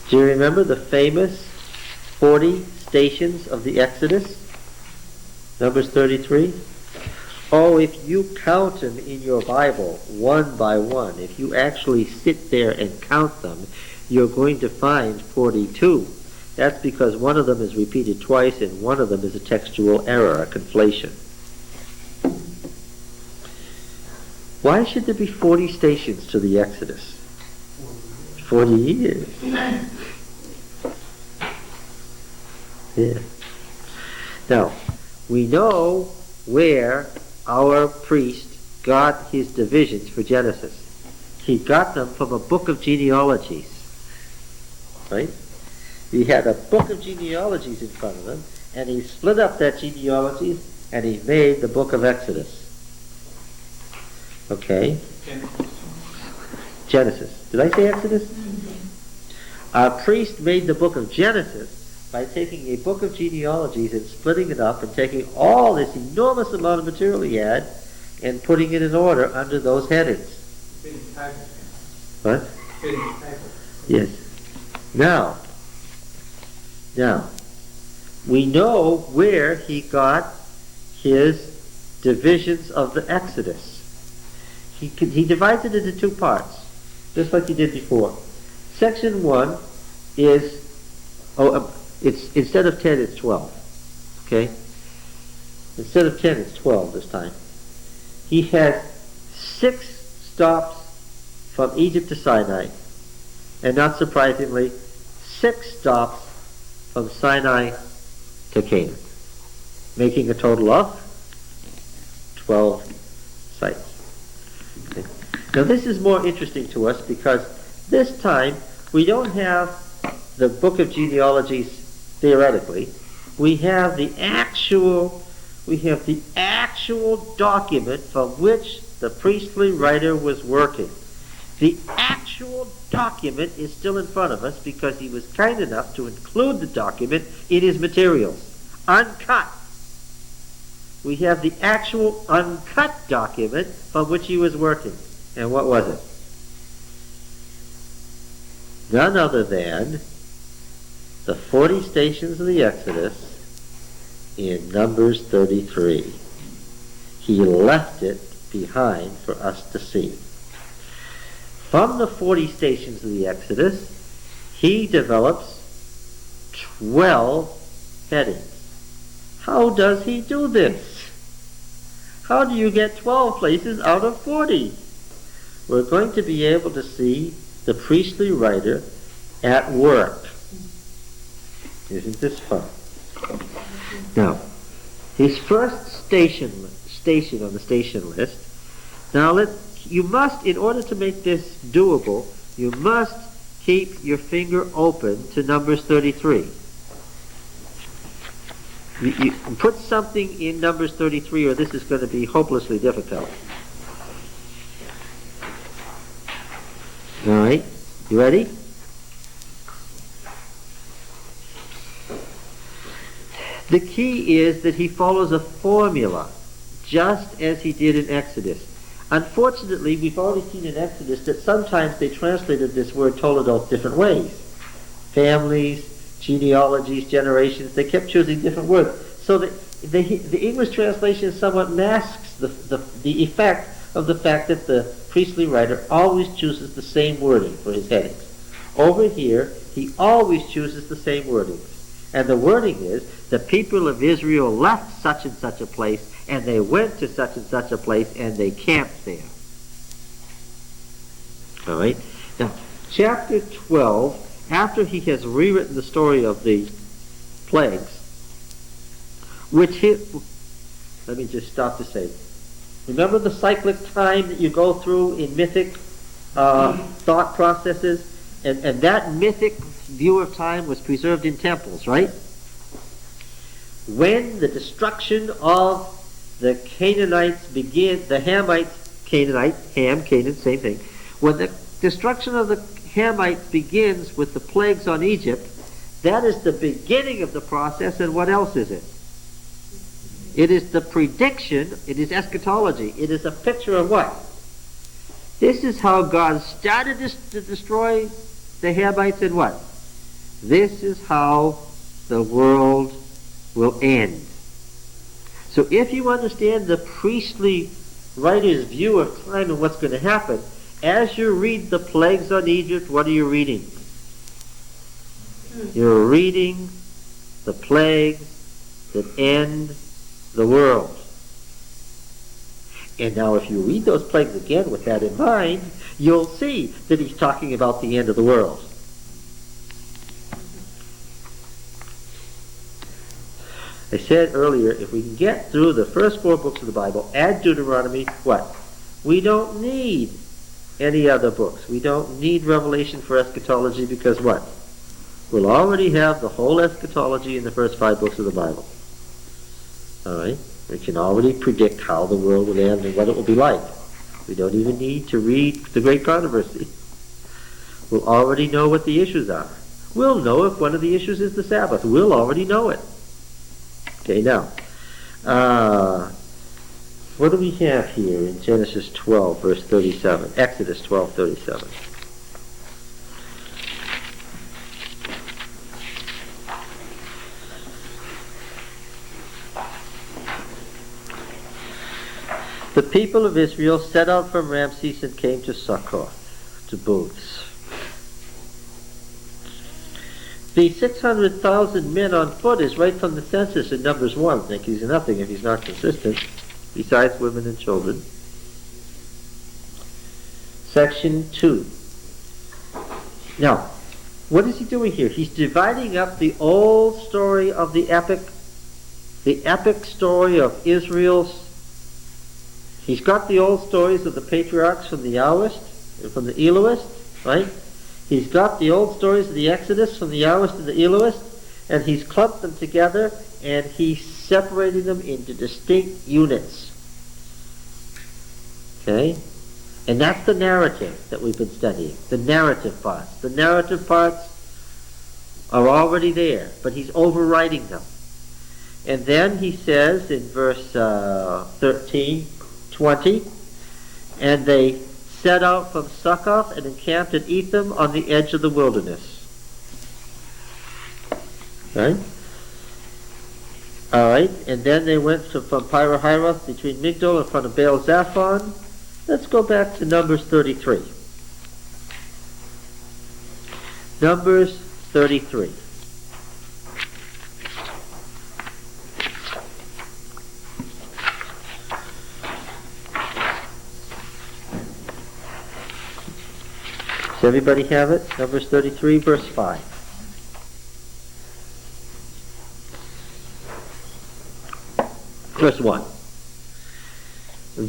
Do you remember the famous 40 stations of the Exodus? Numbers 33? Oh, if you count them in your Bible one by one, if you actually sit there and count them, you're going to find 42. That's because one of them is repeated twice and one of them is a textual error, a conflation. Why should there be 40 stations to the Exodus? 40 years. Yeah. Now, we know where our priest got his divisions for Genesis. He got them from a book of genealogies. Right? He had a book of genealogies in front of him, and he split up that genealogies, and he made the book of Exodus. Okay? Genesis. Did I say Exodus? Our priest made the book of Genesis by taking a book of genealogies and splitting it up and taking all this enormous amount of material he had and putting it in order under those headings. What? Yes. Now, we know where he got his divisions of the Exodus. He divides it into 2 parts, just like he did before. Section 1 is, it's instead of 10, it's 12. Okay? Instead of 10, it's 12 this time. He has 6 stops from Egypt to Sinai, and not surprisingly, 6 stops from Sinai to Canaan, making a total of 12 sites. Okay. Now this is more interesting to us because this time we don't have the book of genealogies theoretically. We have the actual document from which the priestly writer was working. The actual document is still in front of us because he was kind enough to include the document in his materials, uncut. We have the actual uncut document from which he was working. And what was it? None other than the 40 stations of the Exodus in Numbers 33. He left it behind for us to see. From the 40 stations of the Exodus, he develops 12 headings. How does he do this? How do you get 12 places out of 40? We're going to be able to see the priestly writer at work. Isn't this fun? Now, his first station on the station list. Now, you must, in order to make this doable, you must keep your finger open to Numbers 33. You put something in Numbers 33 or this is going to be hopelessly difficult. All right, you ready? The key is that he follows a formula, just as he did in Exodus. Unfortunately, we've already seen in Exodus that sometimes they translated this word toledos different ways. Families, genealogies, generations, they kept choosing different words. So the English translation somewhat masks the effect of the fact that the priestly writer always chooses the same wording for his headings. Over here, he always chooses the same wording. And the wording is, the people of Israel left such and such a place, and they went to such and such a place, and they camped there. All right? Now, chapter 12, after he has rewritten the story of the plagues, let me just stop to say, remember the cyclic time that you go through in mythic thought processes? And that mythic view of time was preserved in temples, right? When the destruction of the Canaanites begin, the Hamites, Canaan, same thing. When the destruction of the Hamites begins with the plagues on Egypt, that is the beginning of the process, and what else is it? It is the prediction, it is eschatology, it is a picture of what? This is how God started to destroy the Hamites, and what? This is how the world will end. So if you understand the priestly writer's view of time and what's going to happen, as you read the plagues on Egypt, what are you reading? You're reading the plagues that end the world. And now if you read those plagues again with that in mind, you'll see that he's talking about the end of the world. I said earlier, if we can get through the first 4 books of the Bible, add Deuteronomy, what? We don't need any other books. We don't need Revelation for eschatology because what? We'll already have the whole eschatology in the first 5 books of the Bible. All right? We can already predict how the world will end and what it will be like. We don't even need to read the Great Controversy. We'll already know what the issues are. We'll know if one of the issues is the Sabbath. We'll already know it. Okay, now, what do we have here in Genesis 12, verse 37? Exodus 12, 37. The people of Israel set out from Ramses and came to Succoth, to booths. The 600,000 men on foot is right from the census in Numbers 1. I think he's nothing if he's not consistent, besides women and children. Section 2. Now, what is he doing here? He's dividing up the old story of the epic story of Israel's. He's got the old stories of the patriarchs from the Yahwist, from the Elohist, right? He's got the old stories of the Exodus from the Yahwist and the Elohist, and he's clumped them together, and he's separating them into distinct units. Okay? And that's the narrative that we've been studying, the narrative parts. The narrative parts are already there, but he's overwriting them. And then he says in verse 13, 20, and they set out from Succoth and encamped at Etham on the edge of the wilderness. Right? All right, and then they went from Pihahiroth between Migdol in front of Baal Zaphon. Let's go back to Numbers 33. Numbers 33. Does everybody have it? Numbers 33, verse 5. Verse 1.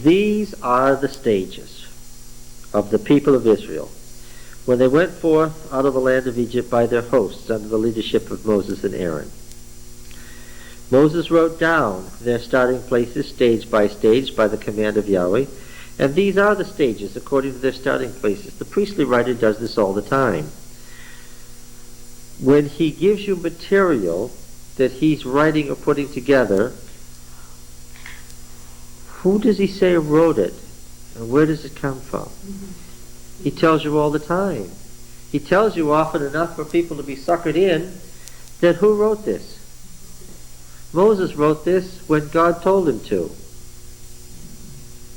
These are the stages of the people of Israel when they went forth out of the land of Egypt by their hosts under the leadership of Moses and Aaron. Moses wrote down their starting places stage by the command of Yahweh, and these are the stages according to their starting places. The priestly writer does this all the time. When he gives you material that he's writing or putting together, who does he say wrote it? And where does it come from? He tells you all the time. He tells you often enough for people to be suckered in that who wrote this? Moses wrote this when God told him to.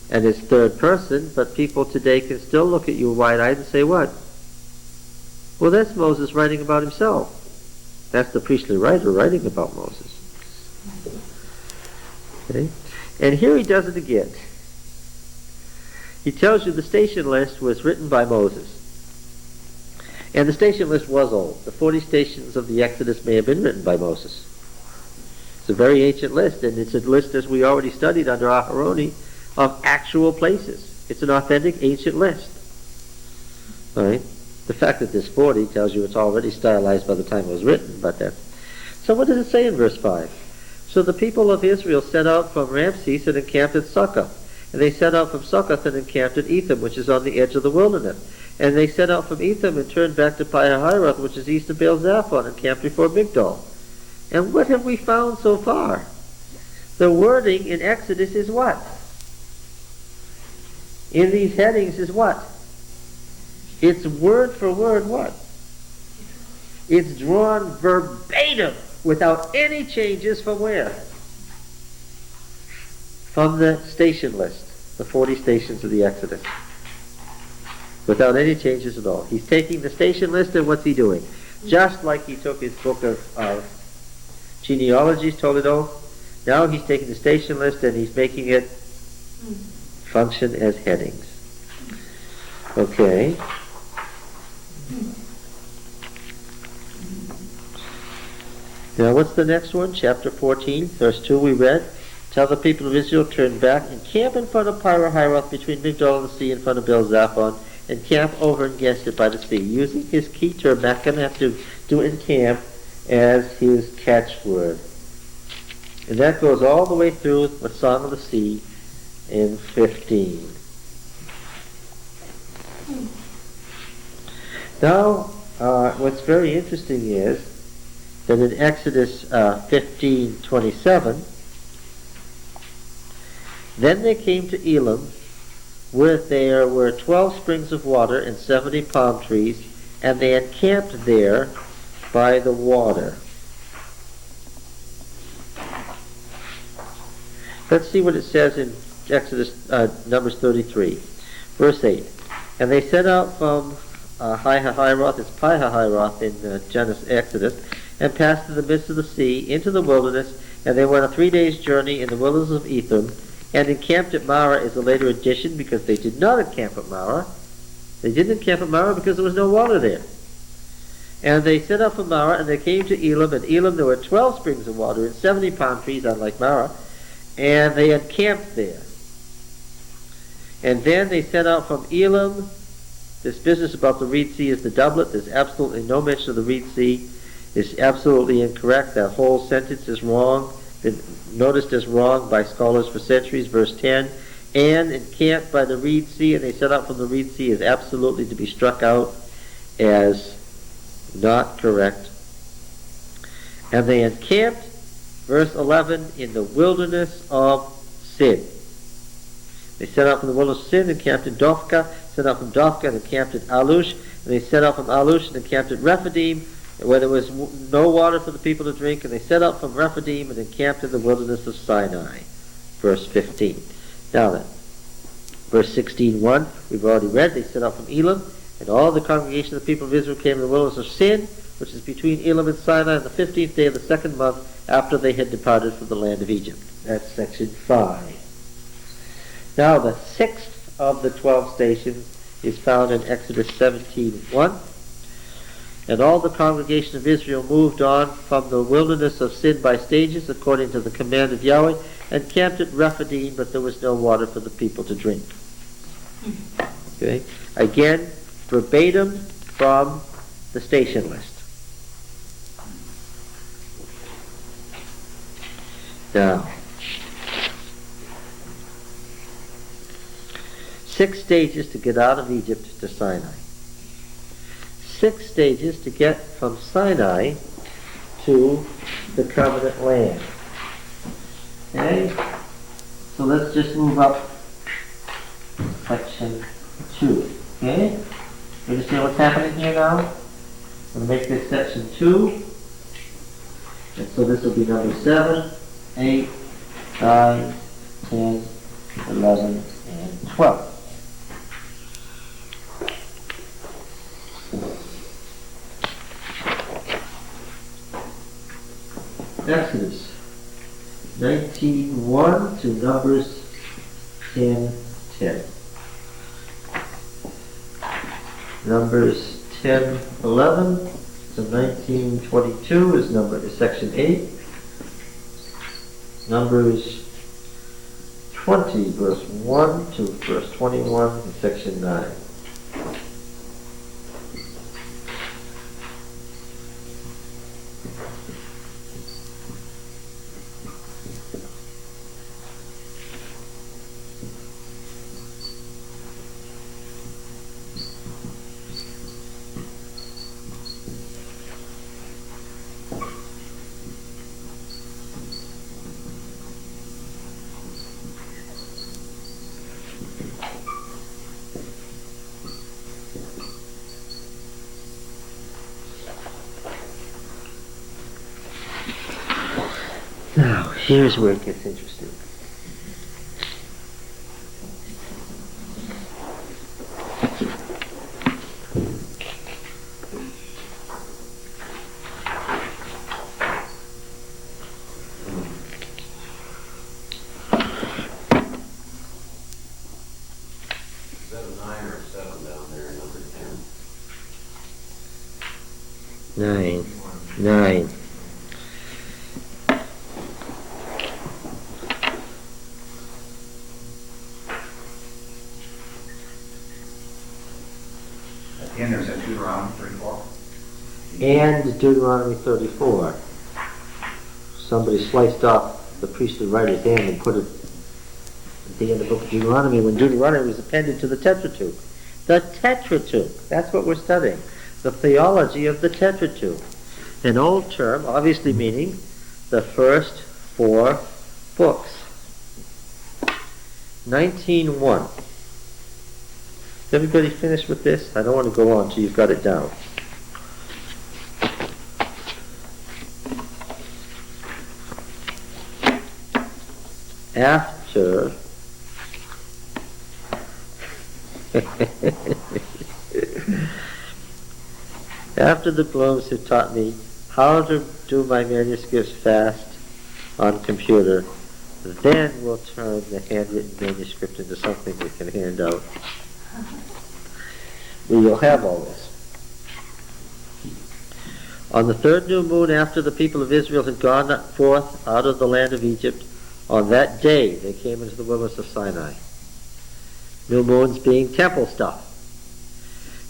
And it's third person, but people today can still look at you wide-eyed and say, what? Well, that's Moses writing about himself. That's the priestly writer writing about Moses. Okay? And here he does it again. He tells you the station list was written by Moses. And the station list was old. The 40 stations of the Exodus may have been written by Moses. It's a very ancient list, and it's a list, as we already studied under Aharoni, of actual places. It's an authentic ancient list. All right? The fact that there's 40 tells you it's already stylized by the time it was written. So what does it say in verse 5? So the people of Israel set out from Ramses and encamped at Succoth. And they set out from Succoth and encamped at Etham, which is on the edge of the wilderness. And they set out from Etham and turned back to Pi-hahiroth, which is east of Baal-Zaphon, and camped before Migdol. And what have we found so far? The wording in Exodus is what? In these headings is what? It's word for word what? It's drawn verbatim without any changes from where? From the station list, the 40 stations of the Exodus. Without any changes at all. He's taking the station list, and what's he doing? Just like he took his book of genealogies, Toledo, now he's taking the station list and he's making it function as headings. Okay. Now what's the next one? Chapter 14, verse 2 we read. Tell the people of Israel, turn back and camp in front of Pi-hahiroth between Migdol and the sea in front of Baal-Zaphon, and camp over against it by the sea. Using his key term, not going to have to do encamp as his catchword. And that goes all the way through the Song of the Sea in 15. Now, what's very interesting is that in Exodus 15:27, then they came to Elim, where there were 12 springs of water and 70 palm trees, and they encamped there by the water. Let's see what it says in Exodus, Numbers 33, verse 8. And they set out from Pi-hahiroth, it's Pi-hahiroth in Genesis, Exodus, and passed through the midst of the sea into the wilderness, and they went a 3 days' journey in the wilderness of Etham, and encamped at Marah is a later addition because they did not encamp at Marah. They didn't encamp at Marah because there was no water there. And they set out from Marah, and they came to Elim. And Elim there were 12 springs of water and 70 palm trees, unlike Marah, and they encamped there. And then they set out from Elim. This business about the Reed Sea is the doublet. There's absolutely no mention of the Reed Sea. It's absolutely incorrect. That whole sentence is wrong. Been noticed as wrong by scholars for centuries. Verse 10, and encamped by the Reed Sea, and they set out from the Reed Sea, is absolutely to be struck out as not correct. And they encamped, verse 11, in the wilderness of Sin. They set out from the wilderness of Sin and camped in Dophka, set out from Dophka and encamped at Alush, and they set out from Alush and encamped at Rephidim, where there was no water for the people to drink, and they set out from Rephidim and encamped in the wilderness of Sinai. Verse 15. Now then, verse 16:1, we've already read, they set out from Elim, and all the congregation of the people of Israel came to the wilderness of Sin, which is between Elim and Sinai, on the 15th day of the second month after they had departed from the land of Egypt. That's section 5. Now the 6th of the 12 stations is found in Exodus 17:1. And all the congregation of Israel moved on from the wilderness of Sin by stages, according to the command of Yahweh, and camped at Rephidim, but there was no water for the people to drink. Okay? Again, verbatim from the station list. Now, 6 stages to get out of Egypt to Sinai. 6 stages to get from Sinai to the covenant land. Okay? So let's just move up section 2. Okay? You understand what's happening here now? I'm going to make this section 2. And so this will be number 7, 8, 9, 10, 11, and 12. Exodus 19:1 to Numbers 10:10. Numbers 10:11 to 19:22 is section 8. Numbers 20 verse 1 to verse 21 is section 9. Now, here's where it gets interesting. Is that a 9 or a 7 down there, number 10? 9. At the end, there's a Deuteronomy 34. And Deuteronomy 34. Somebody sliced off the priestly writer's hand and put it at the end of the book of Deuteronomy when Deuteronomy was appended to the Tetrateuch. The Tetrateuch, that's what we're studying. The theology of the Tetrateuch. An old term, obviously meaning the first 4 books. 19:1. Everybody finished with this? I don't want to go on till you've got it down. After after the Blooms have taught me how to do my manuscripts fast on computer, then we'll turn the handwritten manuscript into something we can hand out. You'll have all this. On the 3rd new moon after the people of Israel had gone forth out of the land of Egypt, on that day they came into the wilderness of Sinai. New moons being temple stuff.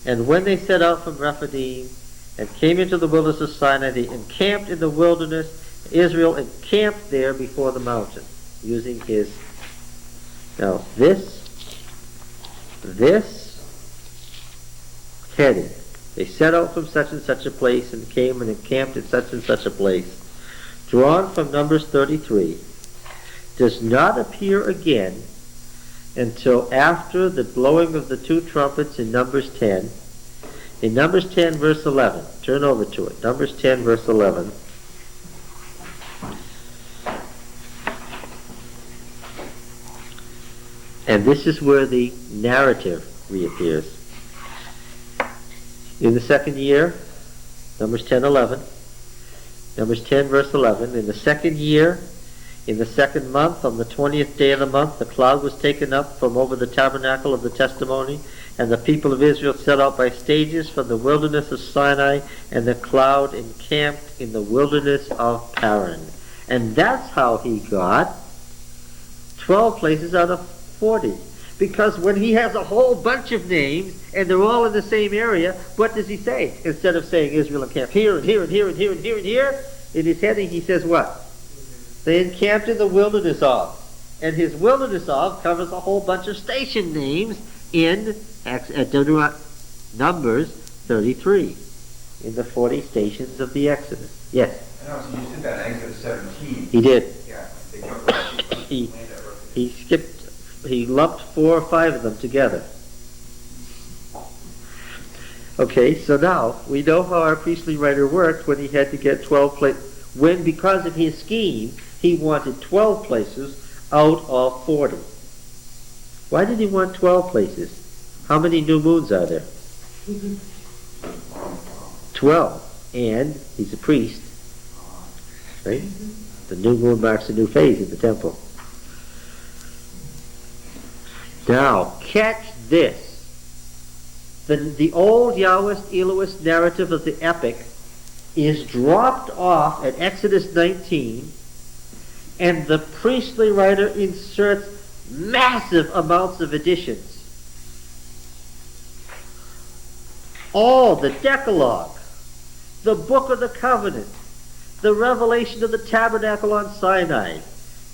And when they set out from Rephidim and came into the wilderness of Sinai, they encamped in the wilderness. Israel encamped there before the mountain, using his... Now, this heading. They set out from such and such a place and came and encamped at such and such a place, drawn from Numbers 33, does not appear again until after the blowing of the 2 trumpets in Numbers 10. In Numbers 10 verse 11, turn over to it. Numbers 10 verse 11. And this is where the narrative reappears. In the 2nd year, Numbers 10:11, Numbers 10 verse 11, in the 2nd year, in the 2nd month, on the 20th day of the month, the cloud was taken up from over the tabernacle of the testimony, And the people of Israel set out by stages from the wilderness of Sinai, and the cloud encamped in the wilderness of Paran. And that's how he got 12 places out of 40. Because when he has a whole bunch of names, and they're all in the same area, what does he say? Instead of saying Israel encamped here and here and here and here and here and here, in his heading he says what? They encamped in the wilderness of. And his wilderness of covers a whole bunch of station names in Numbers 33, in the 40 stations of the Exodus. Yes? I know, so you said that in Exodus 17. He did. Yeah, they go for He lumped 4 or 5 of them together. Okay, so now we know how our priestly writer worked when he had to get 12 places. When, because of his scheme, he wanted 12 places out of 40. Why did he want 12 places? How many new moons are there? 12. And he's a priest. Right? The new moon marks a new phase in the temple. Now, catch this. The old Yahwist Elohist narrative of the epic is dropped off at Exodus 19, and the priestly writer inserts massive amounts of additions. All the Decalogue, the Book of the Covenant, the revelation of the tabernacle on Sinai,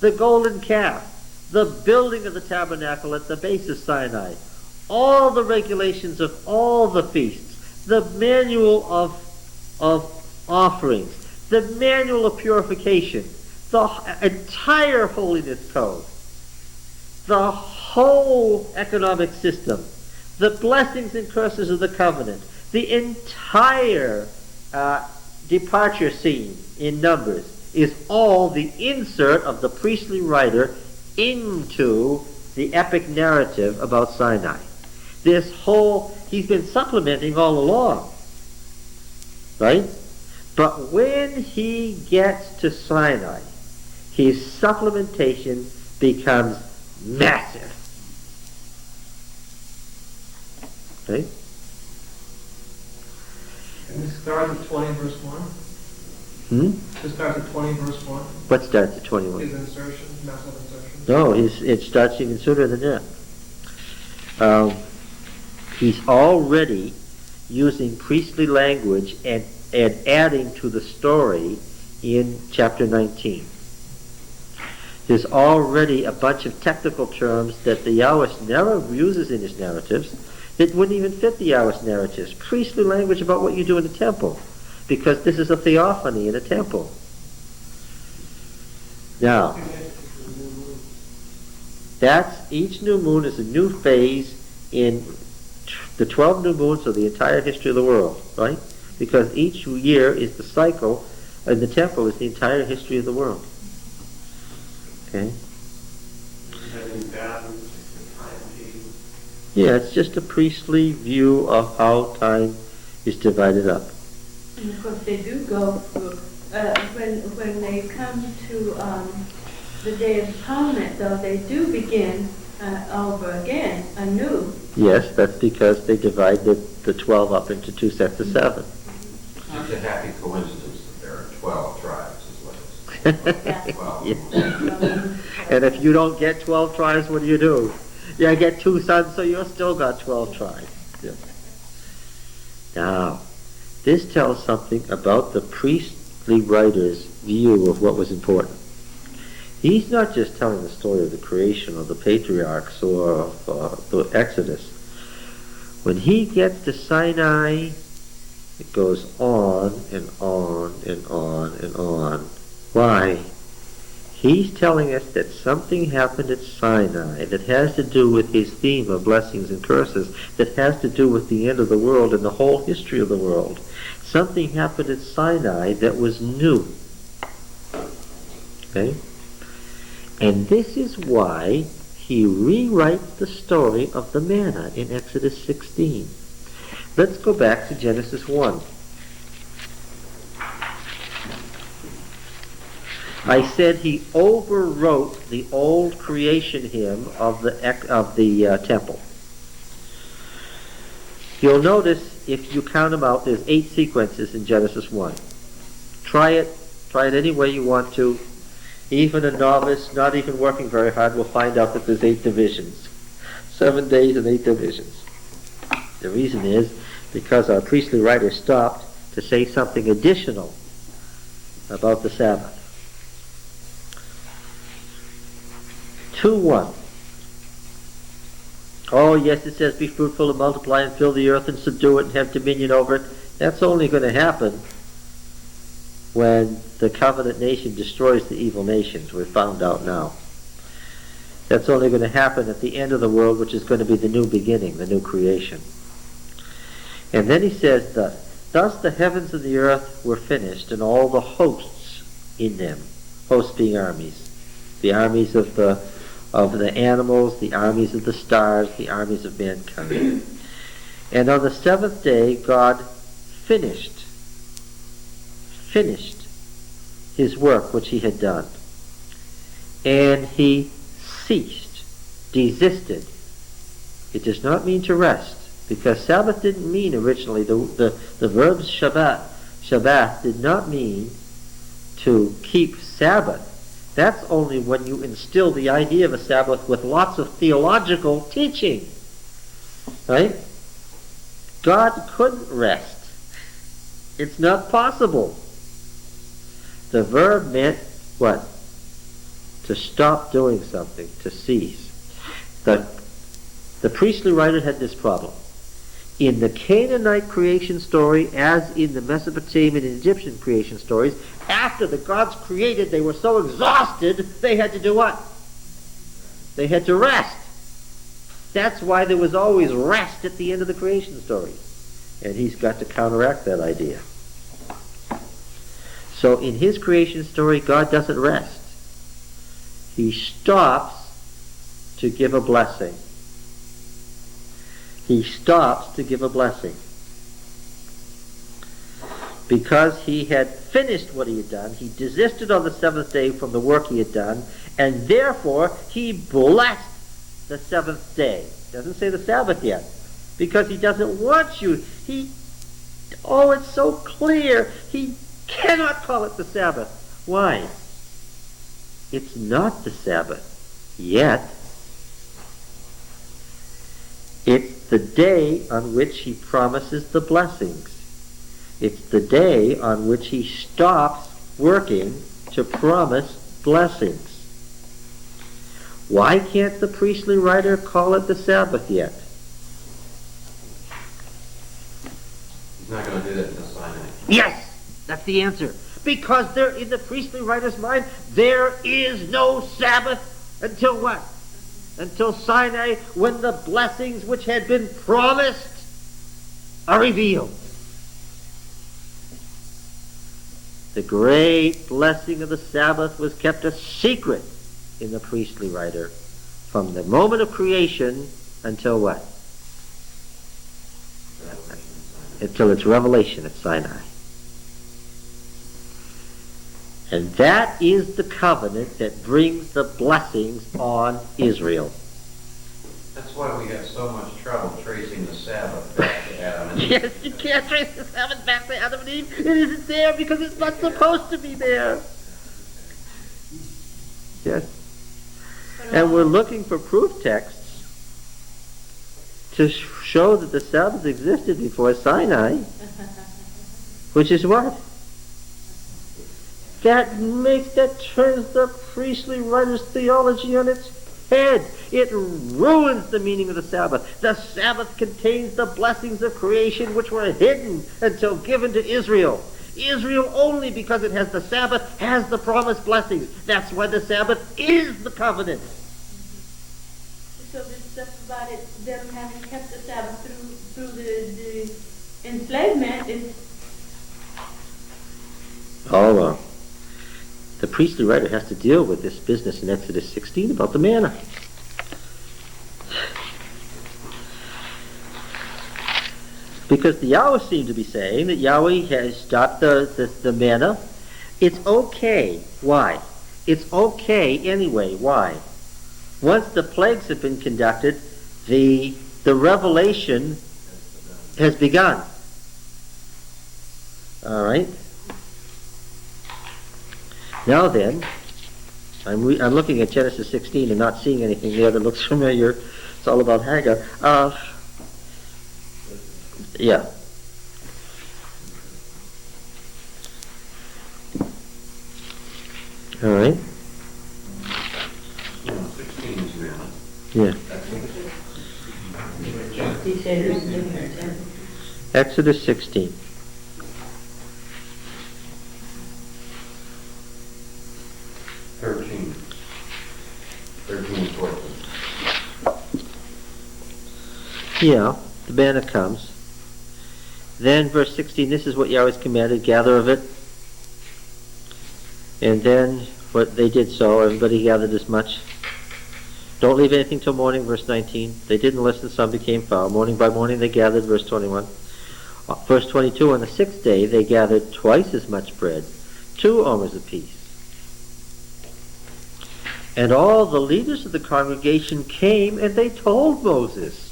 the golden calf, the building of the tabernacle at the base of Sinai, all the regulations of all the feasts, the manual of offerings, the manual of purification, the entire holiness code, the whole economic system, the blessings and curses of the covenant, the entire departure scene in Numbers is all the insert of the priestly writer into the epic narrative about Sinai. This whole, he's been supplementing all along, right? But when he gets to Sinai, his supplementation becomes massive. Okay? And this starts at 20 verse 1? This starts at 20 verse 1? What starts at 21? His insertion, massive insertion? No, it starts even sooner than that. He's already using priestly language and adding to the story in chapter 19. There's already a bunch of technical terms that the Yahwist never uses in his narratives that wouldn't even fit the Yahwist narratives. Priestly language about what you do in the temple, because this is a theophany in a temple. Now, each new moon is a new phase in the 12 new moons of the entire history of the world, right? Because each year is the cycle, and the temple is the entire history of the world. Okay? Yeah, it's just a priestly view of how time is divided up. And of course, they do go through, when they come to the Day of Atonement, though, they do begin over again, anew. Yes, that's because they divide the 12 up into 2 sets of 7. It's a happy coincidence that there are 12 tribes, is what it is. 12. Yeah. And if you don't get 12 tribes, what do? Yeah, I get 2 sons, so you've still got 12 tribes. Yeah. Now, this tells something about the priestly writer's view of what was important. He's not just telling the story of the creation of the patriarchs or of the Exodus. When he gets to Sinai, it goes on and on and on and on. Why? He's telling us that something happened at Sinai that has to do with his theme of blessings and curses, that has to do with the end of the world and the whole history of the world. Something happened at Sinai that was new. Okay? And this is why he rewrites the story of the manna in Exodus 16. Let's go back to Genesis 1. I said he overwrote the old creation hymn of the temple. You'll notice, if you count them out, there's 8 sequences in Genesis 1. Try it any way you want to. Even a novice, not even working very hard, will find out that there's 8 divisions. 7 days and 8 divisions. The reason is because our priestly writer stopped to say something additional about the Sabbath. 2:1. Oh yes, it says, be fruitful and multiply and fill the earth and subdue it and have dominion over it. That's only going to happen when the covenant nation destroys the evil nations. We've found out now. That's only going to happen at the end of the world, which is going to be the new beginning, the new creation. And then he says, thus the heavens and the earth were finished, and all the hosts in them, hosts being armies, the armies of the animals, the armies of the stars, the armies of mankind. And on the 7th day, God finished his work which he had done. And he ceased, desisted. It does not mean to rest, because Sabbath didn't mean originally, the verb Shabbat did not mean to keep Sabbath. That's only when you instill the idea of a Sabbath with lots of theological teaching. Right? God couldn't rest. It's not possible. The verb meant what? To stop doing something, to cease. The priestly writer had this problem. In the Canaanite creation story, as in the Mesopotamian and Egyptian creation stories, after the gods created, they were so exhausted, they had to do what? They had to rest. That's why there was always rest at the end of the creation story. And he's got to counteract that idea. So in his creation story, God doesn't rest. He stops to give a blessing. He stops to give a blessing. Because he had finished what he had done, he desisted on the 7th day from the work he had done, and therefore he blessed the 7th day. Doesn't say the Sabbath yet, because he doesn't want you. It's so clear. He cannot call it the Sabbath. Why? It's not the Sabbath yet. It's the day on which he promises the blessings. It's the day on which he stops working to promise blessings. Why can't the priestly writer call it the Sabbath yet? He's not going to do that until Sinai. Yes, that's the answer. Because there, in the priestly writer's mind, there is no Sabbath until what? Until Sinai, when the blessings which had been promised are revealed. The great blessing of the Sabbath was kept a secret in the priestly writer from the moment of creation until what? Until its revelation at Sinai. And that is the covenant that brings the blessings on Israel. That's why we have so much trouble tracing the Sabbath back to Adam and Eve. Yes, you can't trace the Sabbath back to Adam and Eve. It isn't there because it's not supposed to be there. Yes. And we're looking for proof texts to show that the Sabbath existed before Sinai, which is what? That turns the priestly writer's theology on its head. It ruins the meaning of the Sabbath. The Sabbath contains the blessings of creation which were hidden until given to Israel. Israel, only because it has the Sabbath, has the promised blessings. That's why the Sabbath is the covenant. So this stuff about them having kept the Sabbath through the enslavement is... Hold on. The priestly writer has to deal with this business in Exodus 16 about the manna. Because the Yahweh seem to be saying that Yahweh has stopped the manna. It's okay. Why? It's okay anyway. Why? Once the plagues have been conducted, the revelation has begun. All right. Now then, I'm looking at Genesis 16 and not seeing anything there that looks familiar. It's all about Hagar. Yeah. All right. 16 is now. Yeah. Exodus 16. Thirteen and 14. Yeah, the banner comes. Then verse 16, this is what Yahweh's commanded, gather of it. And then what they did so, everybody gathered as much. Don't leave anything till morning, verse 19. They didn't listen, some became foul. Morning by morning they gathered, verse 21. Verse 22, on the sixth day they gathered twice as much bread, 2 omers apiece. And all the leaders of the congregation came and they told Moses.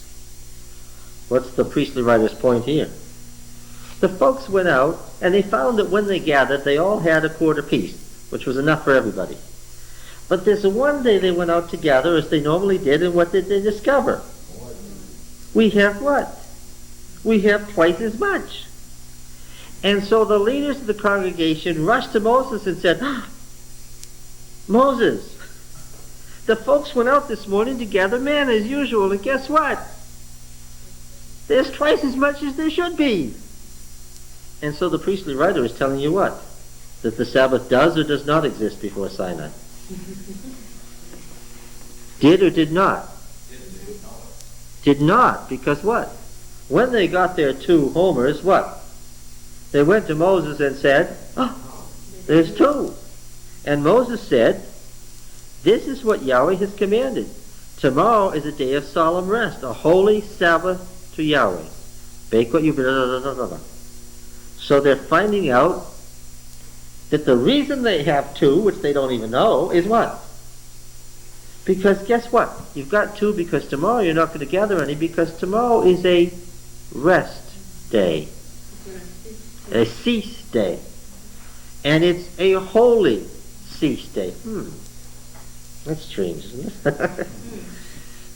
What's the priestly writer's point here? The folks went out and they found that when they gathered, they all had a quart apiece, which was enough for everybody. But there's one day they went out to gather as they normally did, and what did they discover? We have what? We have twice as much. And so the leaders of the congregation rushed to Moses and said, Moses, the folks went out this morning to gather manna as usual, and guess what? There's twice as much as there should be. And so the priestly writer is telling you what? That the Sabbath does or does not exist before Sinai. Did or did not? Did not, because what? When they got their 2 homers, what? They went to Moses and said, there's 2. And Moses said, this is what Yahweh has commanded. Tomorrow is a day of solemn rest, a holy Sabbath to Yahweh. Bake what you... So they're finding out that the reason they have 2, which they don't even know, is what? Because guess what? You've got 2 because tomorrow you're not going to gather any, because tomorrow is a rest day. A cease day. And it's a holy cease day. That's strange, isn't it?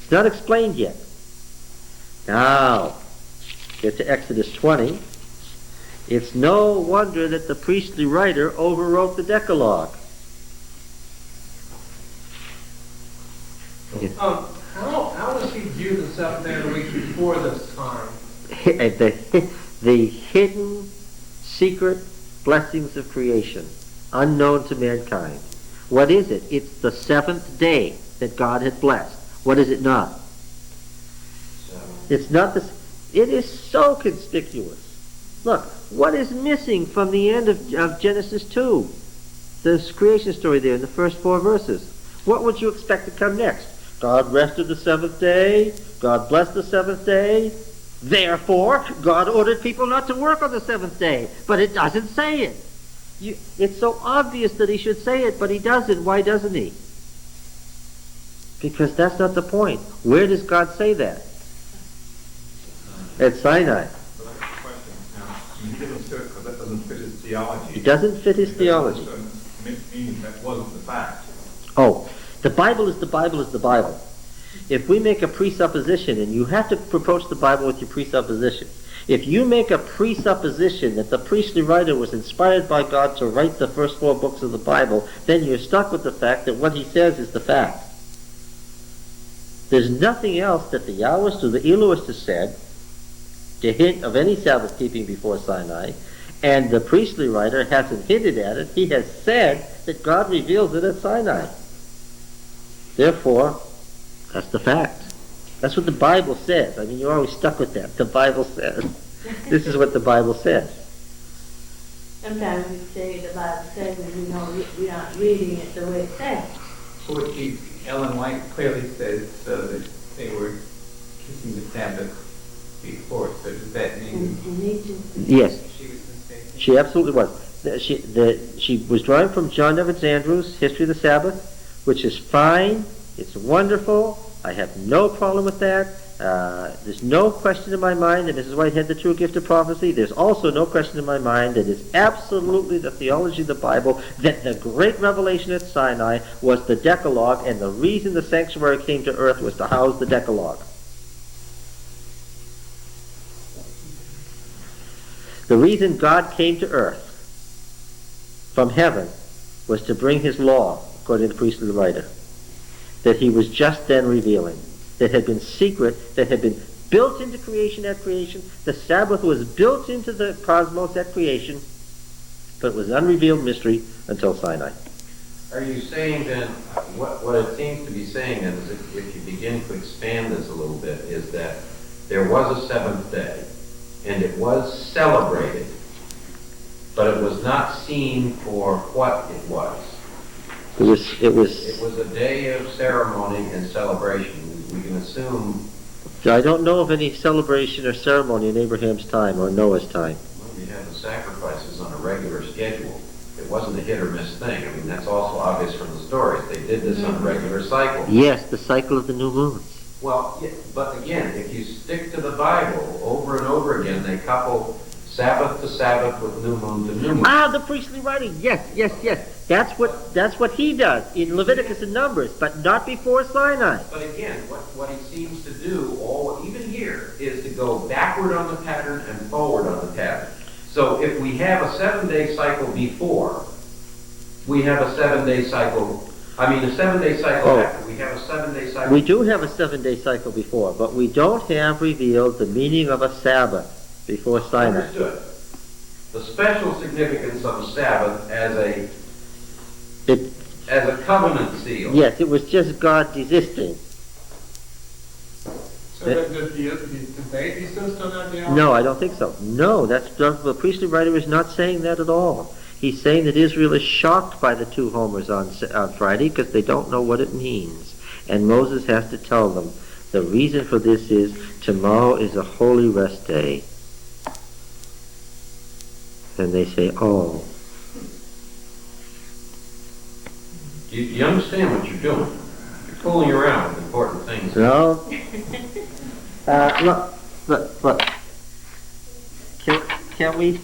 It's not explained yet. Now, get to Exodus 20. It's no wonder that the priestly writer overwrote the Decalogue. How does he view the 7th day of the week before this time? The hidden, secret blessings of creation, unknown to mankind. What is it? It's the 7th day that God had blessed. What is it not? It's not this. It is so conspicuous. Look, what is missing from the end of Genesis 2? The creation story there in the first 4 verses. What would you expect to come next? God rested the 7th day. God blessed the 7th day. Therefore, God ordered people not to work on the 7th day. But it doesn't say it. It's so obvious that he should say it, but he doesn't. Why doesn't he? Because that's not the point. Where does God say that? At Sinai. He didn't say it because that doesn't fit his theology. It doesn't fit his theology. Meaning that wasn't the fact. Oh, the Bible is the Bible is the Bible. If we make a presupposition, and you have to approach the Bible with your presupposition, if you make a presupposition that the priestly writer was inspired by God to write the first 4 books of the Bible, then you're stuck with the fact that what he says is the fact. There's nothing else that the Yahwist or the Elohist has said to hint of any Sabbath keeping before Sinai, and the priestly writer hasn't hinted at it. He has said that God reveals it at Sinai. Therefore, that's the fact. That's what the Bible says. I mean, you're always stuck with that. The Bible says. This is what the Bible says. Sometimes we say the Bible says, and we aren't reading it the way it says. Ellen White clearly says that they were keeping the Sabbath before. So does that mean Yes, she was mistaken? she absolutely was. She was drawing from John Evans Andrews' History of the Sabbath, which is fine. It's wonderful. I have no problem with that. There's no question in my mind that Mrs. White had the true gift of prophecy. There's also no question in my mind that it's absolutely the theology of the Bible that the great revelation at Sinai was the Decalogue, and the reason the sanctuary came to earth was to house the Decalogue. The reason God came to earth from heaven was to bring his law, according to the priestly writer, that he was just then revealing, that had been secret, that had been built into creation at creation. The Sabbath was built into the cosmos at creation, but it was an unrevealed mystery until Sinai. Are you saying then, what it seems to be saying then is if you begin to expand this a little bit, is that there was a seventh day, and it was celebrated, but it was not seen for what it was. It was It was a day of ceremony and celebration. We can assume. I don't know of any celebration or ceremony in Abraham's time or Noah's time. Well, you have the sacrifices on a regular schedule. It wasn't a hit or miss thing. I mean, that's also obvious from the stories. They did this on a regular cycle. Yes, the cycle of the new moons. Well, yeah, but again, if you stick to the Bible over and over again, they couple Sabbath to Sabbath with new moon to new moon. Ah, the priestly writing. Yes. That's what he does in Leviticus and Numbers, but not before Sinai. But again, what he seems to do, even here, is to go backward on the pattern and forward on the pattern. So if we have a 7-day cycle before, we have a 7-day cycle. I mean, a 7-day cycle after. We have a 7-day cycle. We do have a 7-day cycle before, but we don't have revealed the meaning of a Sabbath before Sinai. Understood. The special significance of a Sabbath as a covenant seal. Yes, it was just God desisting. So the baby still not the No, I don't think so. No, the priestly writer is not saying that at all. He's saying that Israel is shocked by the two homers on Friday because they don't know what it means. And Moses has to tell them, the reason for this is tomorrow is a holy rest day. And they say, oh. You understand what you're doing. You're fooling around with important things. No. Look. Can we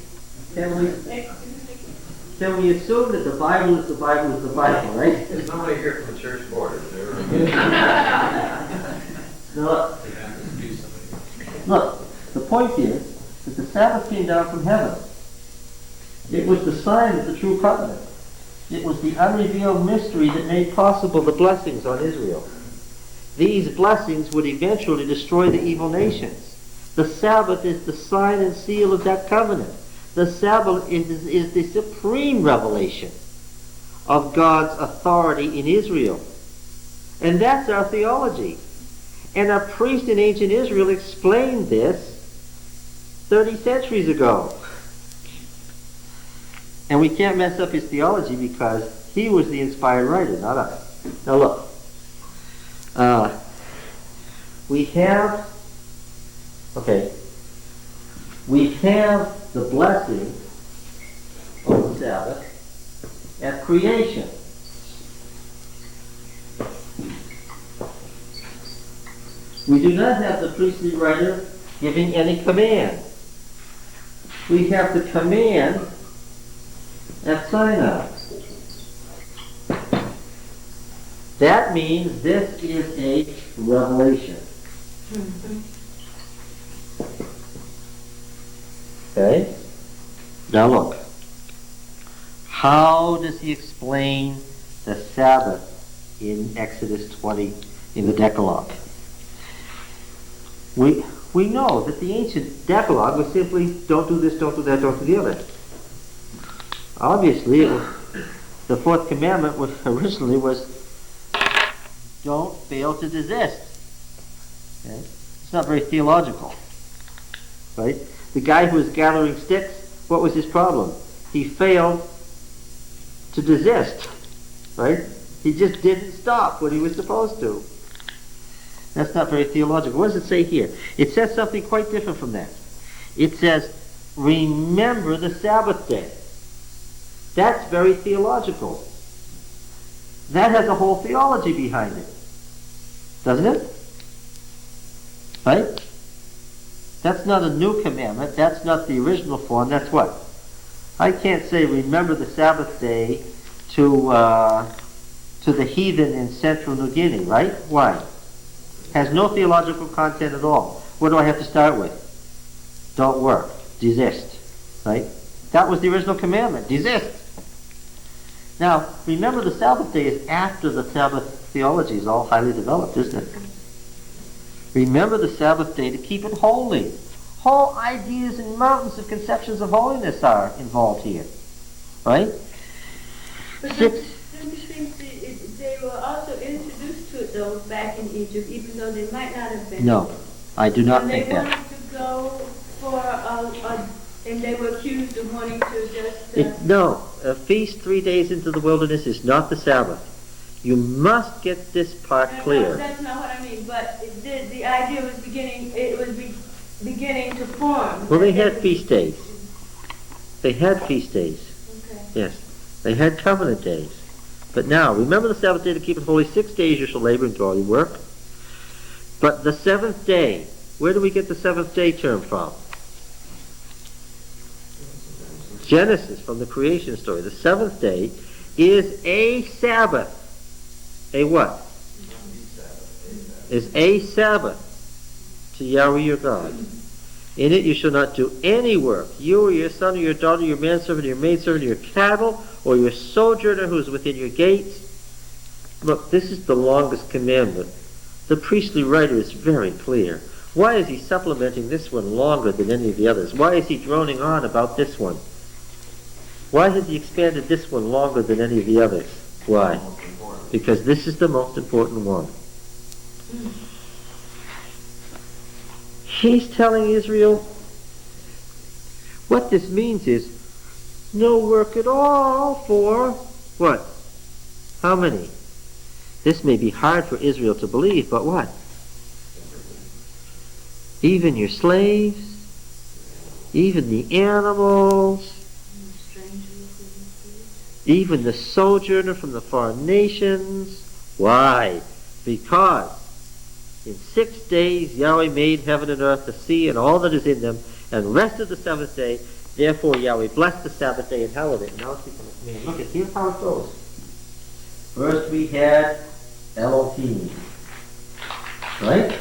assume that the Bible is the Bible is the Bible, right? There's nobody here from the church board, is there? No. Look, the point is that the Sabbath came down from heaven. It was the sign of the true covenant. It was the unrevealed mystery that made possible the blessings on Israel. These blessings would eventually destroy the evil nations. The Sabbath is the sign and seal of that covenant. The Sabbath is the supreme revelation of God's authority in Israel. And that's our theology. And a priest in ancient Israel explained this 30 centuries ago. And we can't mess up his theology because he was the inspired writer, not us. Now look. We have the blessing of the Sabbath at creation. We do not have the priestly writer giving any command. We have the command at Sinai. That means this is a revelation. Okay? Now look. How does he explain the Sabbath in Exodus 20 in the Decalogue? We know that the ancient Decalogue was simply don't do this, don't do that, don't do the other. Obviously, the fourth commandment originally was don't fail to desist. Okay? It's not very theological. Right? The guy who was gathering sticks, what was his problem? He failed to desist. Right? He just didn't stop when he was supposed to. That's not very theological. What does it say here? It says something quite different from that. It says, remember the Sabbath day. That's very theological. That has a whole theology behind it. Doesn't it? Right? That's not a new commandment. That's not the original form. That's what? I can't say remember the Sabbath day to the heathen in central New Guinea, right? Why? Has no theological content at all. What do I have to start with? Don't work. Desist. Right? That was the original commandment. Desist. Now, remember the Sabbath day is after the Sabbath theology is all highly developed, isn't it? Remember the Sabbath day to keep it holy. Whole ideas and mountains of conceptions of holiness are involved here. Right? But Six. don't you think they were also introduced to it though back in Egypt, even though they might not have been? No, I do not think They that. wanted to go for and they were accused of wanting to just. No, a feast 3 days into the wilderness is not the Sabbath. You must get this part No, clear. that's not what I mean. But the idea was beginning. It was beginning to form. Well, they had feast days. They had feast days. Okay. Yes, they had covenant days. But now, remember the Sabbath day to keep it holy. 6 days you shall labor and do all your work. But the seventh day, where do we get the seventh day term from? Genesis, from the creation story. The seventh day is a Sabbath. A what? Is a Sabbath to Yahweh your God. In it you shall not do any work, you or your son or your daughter, your manservant or your maidservant, or your cattle, or your sojourner who is within your gates. Look, this is the longest commandment. The priestly writer is very clear. Why is he supplementing this one longer than any of the others? Why is he droning on about this one? Why has he expanded this one longer than any of the others? Why? Because this is the most important one. He's telling Israel, what this means is no work at all for what? How many? This may be hard for Israel to believe, but what? Even your slaves, even the animals, even the sojourner from the foreign nations. Why? Because in 6 days Yahweh made heaven and earth, the sea, and all that is in them, and rested the seventh day. Therefore Yahweh blessed the Sabbath day and hallowed it. Now it's become a command. Look, here's how it goes. First we had Elohim. Right?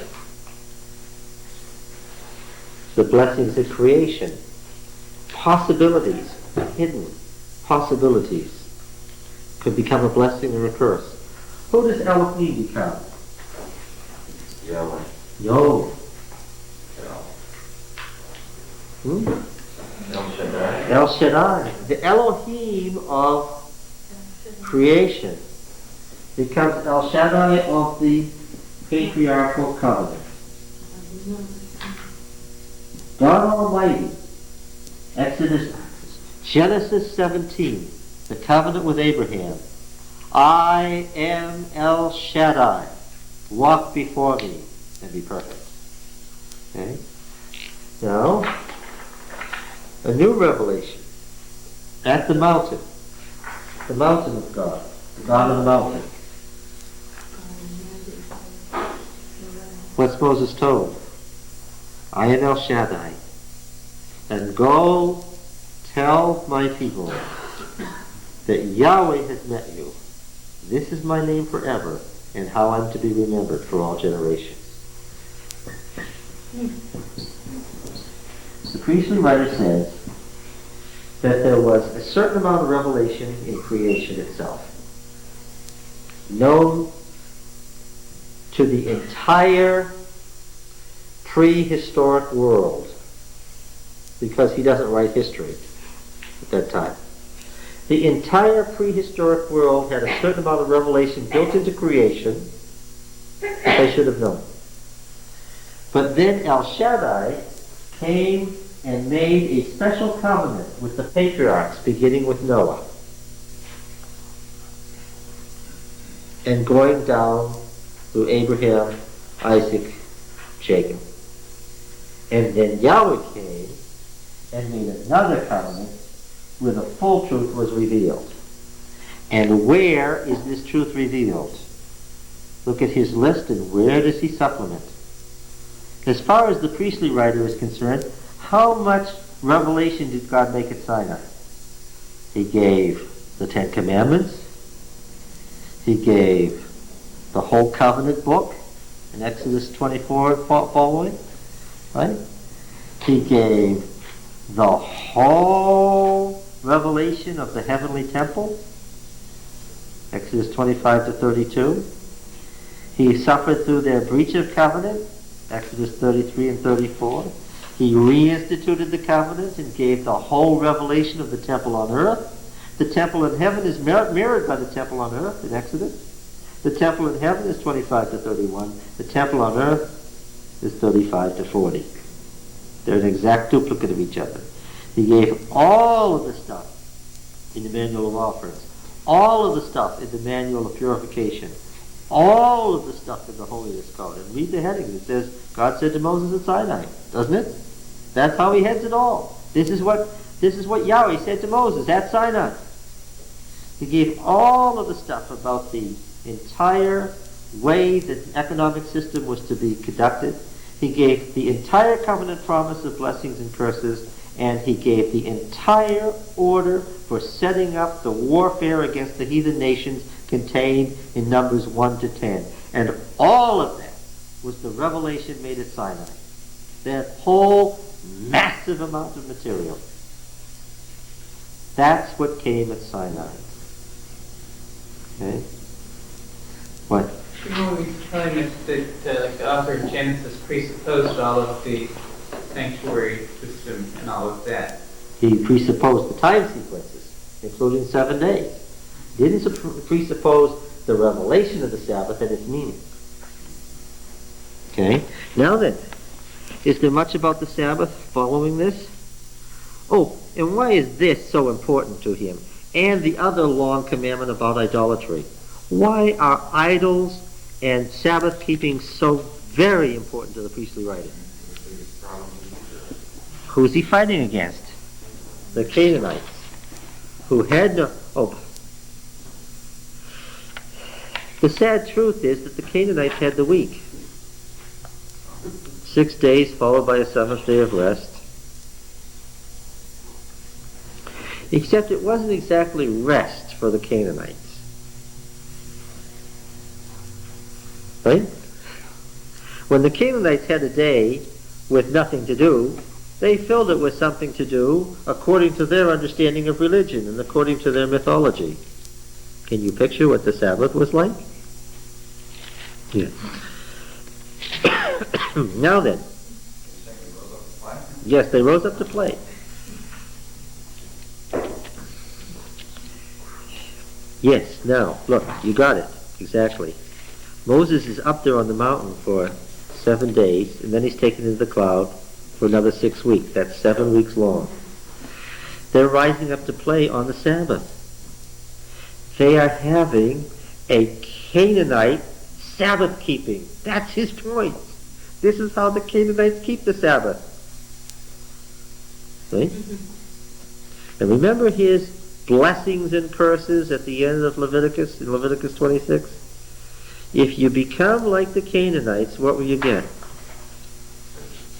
The blessings of creation. Possibilities. Hidden possibilities. Could become a blessing or a curse. Who does Elohim become? Yahweh. Yo. El Shaddai. El Shaddai. The Elohim of creation becomes El Shaddai of the patriarchal covenant. God Almighty. Genesis 17. The covenant with Abraham. I am El Shaddai. Walk before me and be perfect. Okay? Now, a new revelation at the mountain of God, the God of the mountain. What's Moses told? I am El Shaddai, and go tell my people that Yahweh has met you. This is my name forever, and how I'm to be remembered for all generations. The priestly writer says that there was a certain amount of revelation in creation itself, known to the entire prehistoric world, because he doesn't write history at that time. The entire prehistoric world had a certain amount of revelation built into creation that they should have known. But then El Shaddai came and made a special covenant with the patriarchs, beginning with Noah, and going down through Abraham, Isaac, Jacob. And then Yahweh came and made another covenant where the full truth was revealed. And where is this truth revealed? Look at his list, and where does he supplement? As far as the priestly writer is concerned, how much revelation did God make at Sinai? He gave the Ten Commandments. He gave the whole covenant book in Exodus 24 following, right? He gave the whole revelation of the heavenly temple, Exodus 25 to 32. He suffered through their breach of covenant, Exodus 33 and 34. He reinstituted the covenant and gave the whole revelation of the temple on earth. The temple in heaven is mirrored by the temple on earth in Exodus. The temple in heaven is 25 to 31. The temple on earth is 35 to 40. They're an exact duplicate of each other. He gave all of the stuff in the manual of offerings, all of the stuff in the manual of purification, all of the stuff in the holiness code. And read the heading. It says, God said to Moses at Sinai, doesn't it? That's how he heads it all. This is what Yahweh said to Moses at Sinai. He gave all of the stuff about the entire way that the economic system was to be conducted. He gave the entire covenant promise of blessings and curses, and he gave the entire order for setting up the warfare against the heathen nations contained in Numbers 1 to 10. And all of that was the revelation made at Sinai. That whole massive amount of material. That's what came at Sinai. Okay? What? Shimon was telling us that the author of Genesis presupposed all of the sanctuary system and all of that. He presupposed the time sequences, including 7 days. He didn't presuppose the revelation of the Sabbath and its meaning. Okay? Now then, is there much about the Sabbath following this? Oh, and why is this so important to him? And the other long commandment about idolatry. Why are idols and Sabbath keeping so very important to the priestly writer? Who is he fighting against? The Canaanites, who had no... Oh, the sad truth is that the Canaanites had the week. 6 days followed by a 7th day of rest. Except it wasn't exactly rest for the Canaanites. Right? When the Canaanites had a day with nothing to do, they filled it with something to do according to their understanding of religion and according to their mythology. Can you picture what the Sabbath was like? Yeah. Now then. Yes, they rose up to play. Yes, now, look, you got it. Exactly. Moses is up there on the mountain for 7 days, and then he's taken into the cloud for another 6 weeks. That's 7 weeks long. They're rising up to play on the Sabbath. They are having a Canaanite Sabbath keeping. That's his point. This is how the Canaanites keep the Sabbath. Right? And remember his blessings and curses at the end of Leviticus, in Leviticus 26? If you become like the Canaanites, what will you get?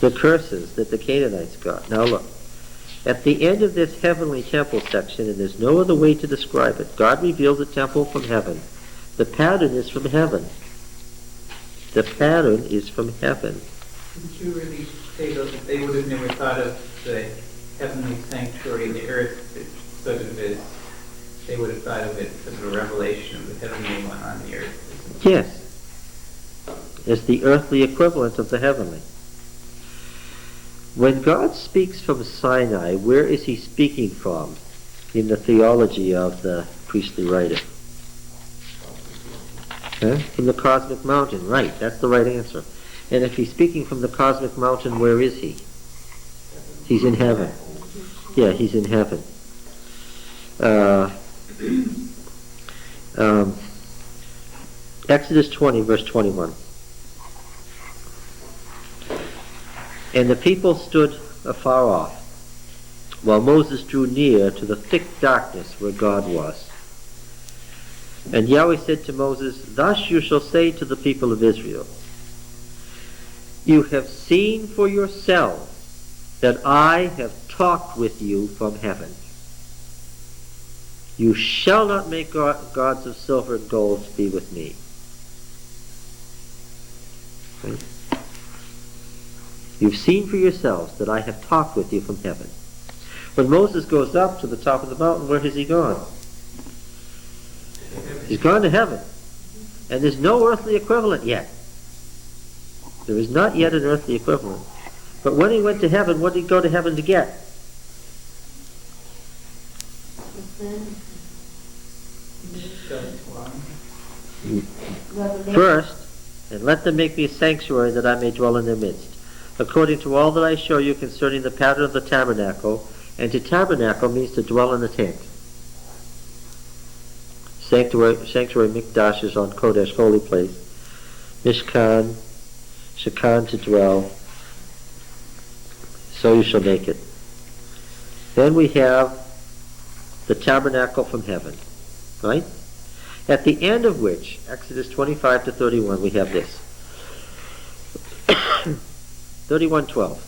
The curses that the Canaanites got. Now look, at the end of this heavenly temple section, and there's no other way to describe it, God reveals a temple from heaven. The pattern is from heaven. The pattern is from heaven. Didn't you really say, though, that they would have never thought of the heavenly sanctuary in the earth sort of as they would have thought of it as a revelation of the heavenly one on the earth? Yes. As the earthly equivalent of the heavenly. When God speaks from Sinai, where is he speaking from in the theology of the priestly writer? From the cosmic mountain, right, that's the right answer. And if he's speaking from the cosmic mountain, where is he? He's in heaven. Yeah, he's in heaven. Exodus 20, verse 21. And the people stood afar off, while Moses drew near to the thick darkness where God was. And Yahweh said to Moses, Thus you shall say to the people of Israel, You have seen for yourselves that I have talked with you from heaven. You shall not make gods of silver and gold to be with me. Okay? You've seen for yourselves that I have talked with you from heaven. When Moses goes up to the top of the mountain, where has he gone? He's gone to heaven. And there's no earthly equivalent yet. There is not yet an earthly equivalent. But when he went to heaven, what did he go to heaven to get? First, and let them make me a sanctuary that I may dwell in their midst, according to all that I show you concerning the pattern of the tabernacle. And to tabernacle means to dwell in a tent. Sanctuary Mikdash is on Kodesh, holy place. Mishkan, Shakan, to dwell. So you shall make it. Then we have the tabernacle from heaven, right? At the end of which, Exodus 25 to 31, we have this. 31:12.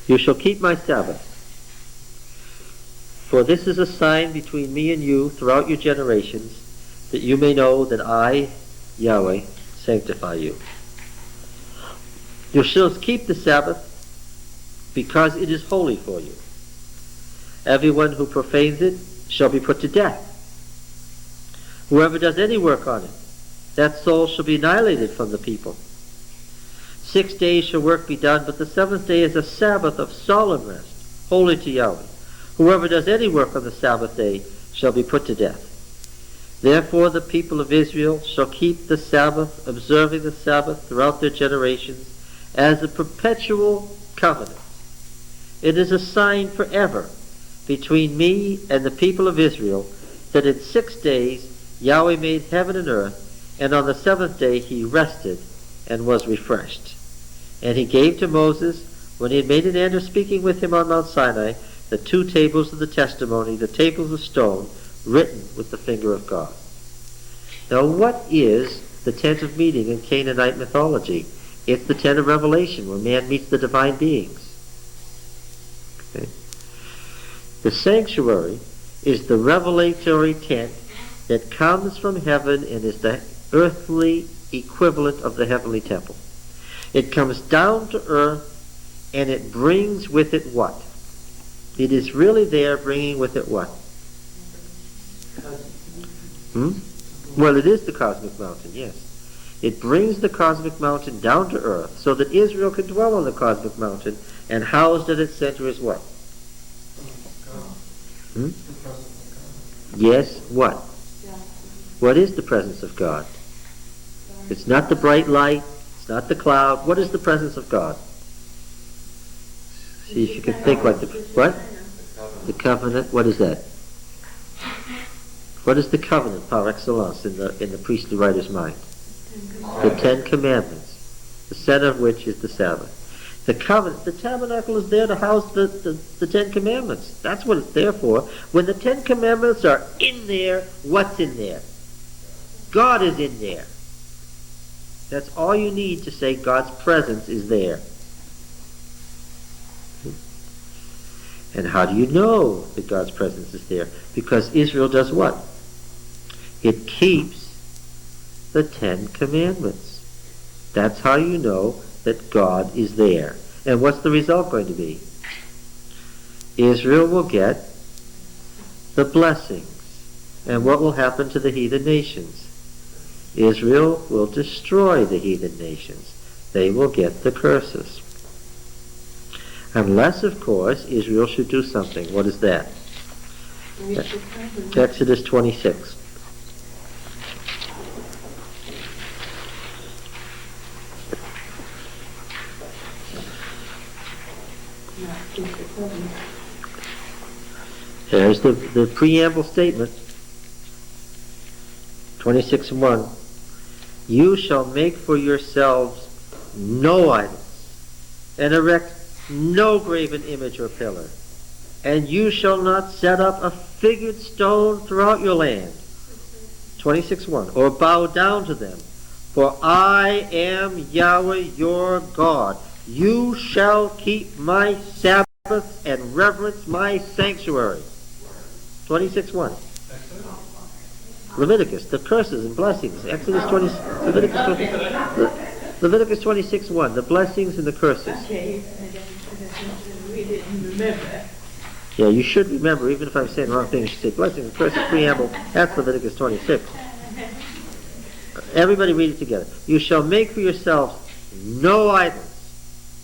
You shall keep my Sabbath, for this is a sign between me and you throughout your generations, that you may know that I, Yahweh, sanctify you. You shall keep the Sabbath, because it is holy for you. Everyone who profanes it shall be put to death. Whoever does any work on it, that soul shall be annihilated from the people. 6 days shall work be done, but the seventh day is a Sabbath of solemn rest, holy to Yahweh. Whoever does any work on the Sabbath day shall be put to death. Therefore the people of Israel shall keep the Sabbath, observing the Sabbath throughout their generations, as a perpetual covenant. It is a sign forever between me and the people of Israel, that in 6 days Yahweh made heaven and earth, and on the seventh day he rested and was refreshed. And he gave to Moses, when he had made an end of speaking with him on Mount Sinai, the 2 tables of the testimony, the tables of stone, written with the finger of God. Now what is the tent of meeting in Canaanite mythology? It's the tent of revelation, where man meets the divine beings. Okay. The sanctuary is the revelatory tent that comes from heaven and is the earthly equivalent of the heavenly temple. It comes down to earth, and it brings with it what? It is really there bringing with it what? Well, it is the cosmic mountain, yes. It brings the cosmic mountain down to earth so that Israel can dwell on the cosmic mountain, and housed at its center is what? Yes, what? What is the presence of God? It's not the bright light, it's not the cloud. What is the presence of God? See if you can think like the... What? The covenant. What is that? What is the covenant par excellence in the priestly writer's mind? The 10 Commandments, the center of which is the Sabbath. The covenant, the tabernacle is there to house the 10 Commandments. That's what it's there for. When the 10 Commandments are in there, what's in there? God is in there. That's all you need to say God's presence is there. And how do you know that God's presence is there? Because Israel does what? It keeps the 10 Commandments. That's how you know that God is there. And what's the result going to be? Israel will get the blessings. And what will happen to the heathen nations? Israel will destroy the heathen nations. They will get the curses. Unless, of course, Israel should do something. What is that? Exodus 26. There's the preamble statement. 26:1. You shall make for yourselves no idols, and erect no graven image or pillar, and you shall not set up a figured stone throughout your land. 26:1, or bow down to them. For I am Yahweh your God. You shall keep my Sabbath and reverence my sanctuary. 26:1. Leviticus, the curses and blessings. Exodus 20, Leviticus 26:1, the blessings and the curses. Okay, we didn't remember. Yeah, you should remember, even if I'm saying the wrong thing, you should say blessings and curses, preamble. That's Leviticus 26. Everybody read it together. You shall make for yourselves no idols,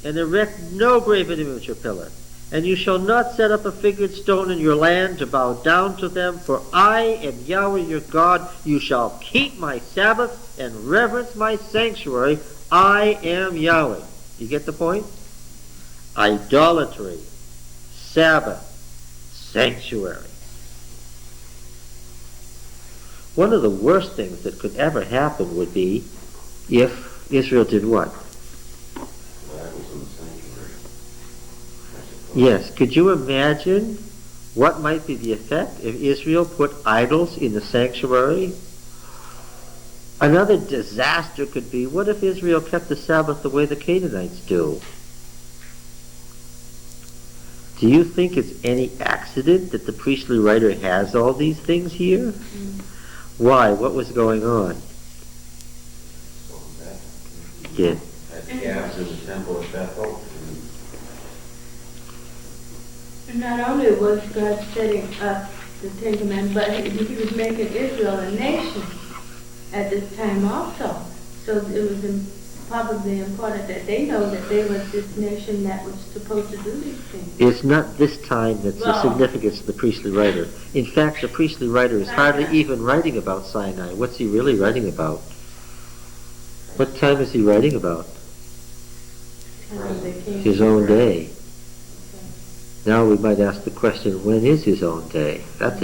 and erect no graven image or pillar. And you shall not set up a figured stone in your land to bow down to them, for I am Yahweh your God. You shall keep my Sabbath and reverence my sanctuary. I am Yahweh. You get the point? Idolatry, Sabbath, sanctuary. One of the worst things that could ever happen would be if Israel did what? Yes, could you imagine what might be the effect if Israel put idols in the sanctuary? Another disaster could be, what if Israel kept the Sabbath the way the Canaanites do? Do you think it's any accident that the priestly writer has all these things here? Why? What was going on? Yeah. At calves in the temple of Bethel. And not only was God setting up the Ten Commandments, but he was making Israel a nation at this time also. So it was probably important that they know that they was this nation that was supposed to do these things. It's not this time that's the significance of the priestly writer. In fact, the priestly writer is hardly even writing about Sinai. What's he really writing about? What time is he writing about? His own day. Now we might ask the question, when is his own day? That's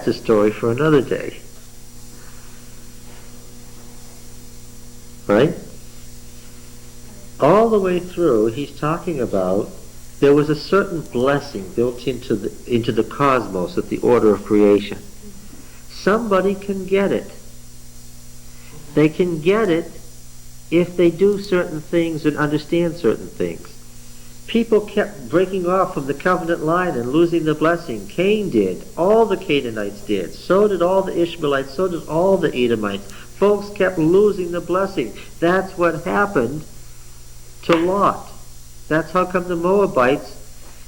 a story for another day. Right? All the way through, he's talking about there was a certain blessing built into the cosmos at the order of creation. Somebody can get it. They can get it if they do certain things and understand certain things. People kept breaking off from the covenant line and losing the blessing. Cain did. All the Canaanites did. So did all the Ishmaelites. So did all the Edomites. Folks kept losing the blessing. That's what happened to Lot. That's how come the Moabites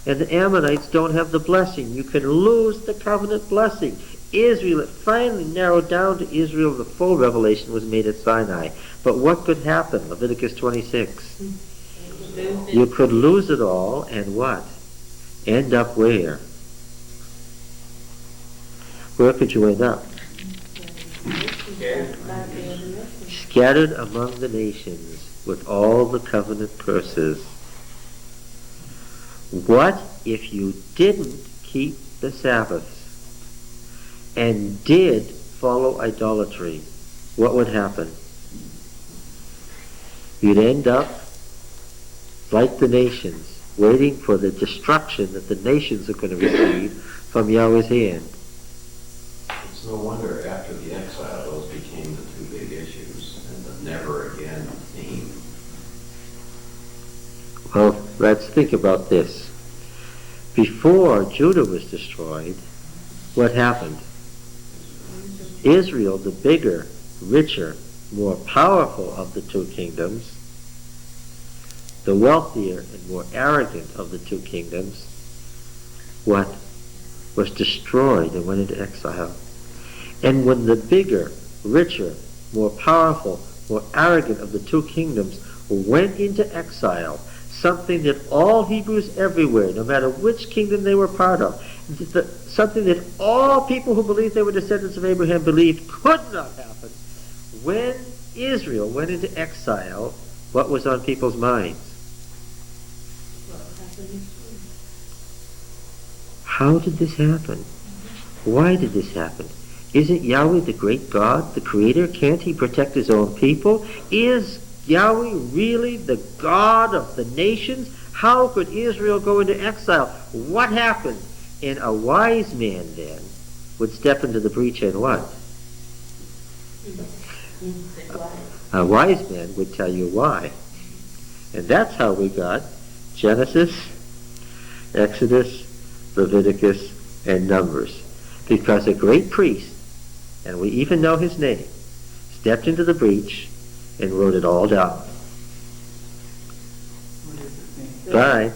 and the Ammonites don't have the blessing. You can lose the covenant blessing. Israel, it finally narrowed down to Israel. The full revelation was made at Sinai. But what could happen? Leviticus 26. You could lose it all and what? End up where? Where could you end up? Scattered among the nations with all the covenant curses. What if you didn't keep the Sabbaths and did follow idolatry? What would happen? You'd end up like the nations, waiting for the destruction that the nations are going to receive from Yahweh's hand. It's no wonder after the exile those became the two big issues and the never again theme. Well, let's think about this. Before Judah was destroyed, what happened? Israel, the bigger, richer, more powerful of the two kingdoms, the wealthier and more arrogant of the two kingdoms, what? Was destroyed and went into exile. And when the bigger, richer, more powerful, more arrogant of the two kingdoms went into exile, something that all Hebrews everywhere, no matter which kingdom they were part of, something that all people who believed they were descendants of Abraham believed could not happen. When Israel went into exile, what was on people's minds? How did this happen? Why did this happen? Isn't Yahweh the great God, the Creator? Can't He protect His own people? Is Yahweh really the God of the nations? How could Israel go into exile? What happened? And a wise man then would step into the breach and what? A wise man would tell you why. And that's how we got Genesis, Exodus, Leviticus, and Numbers. Because a great priest, and we even know his name, stepped into the breach and wrote it all down. Bye.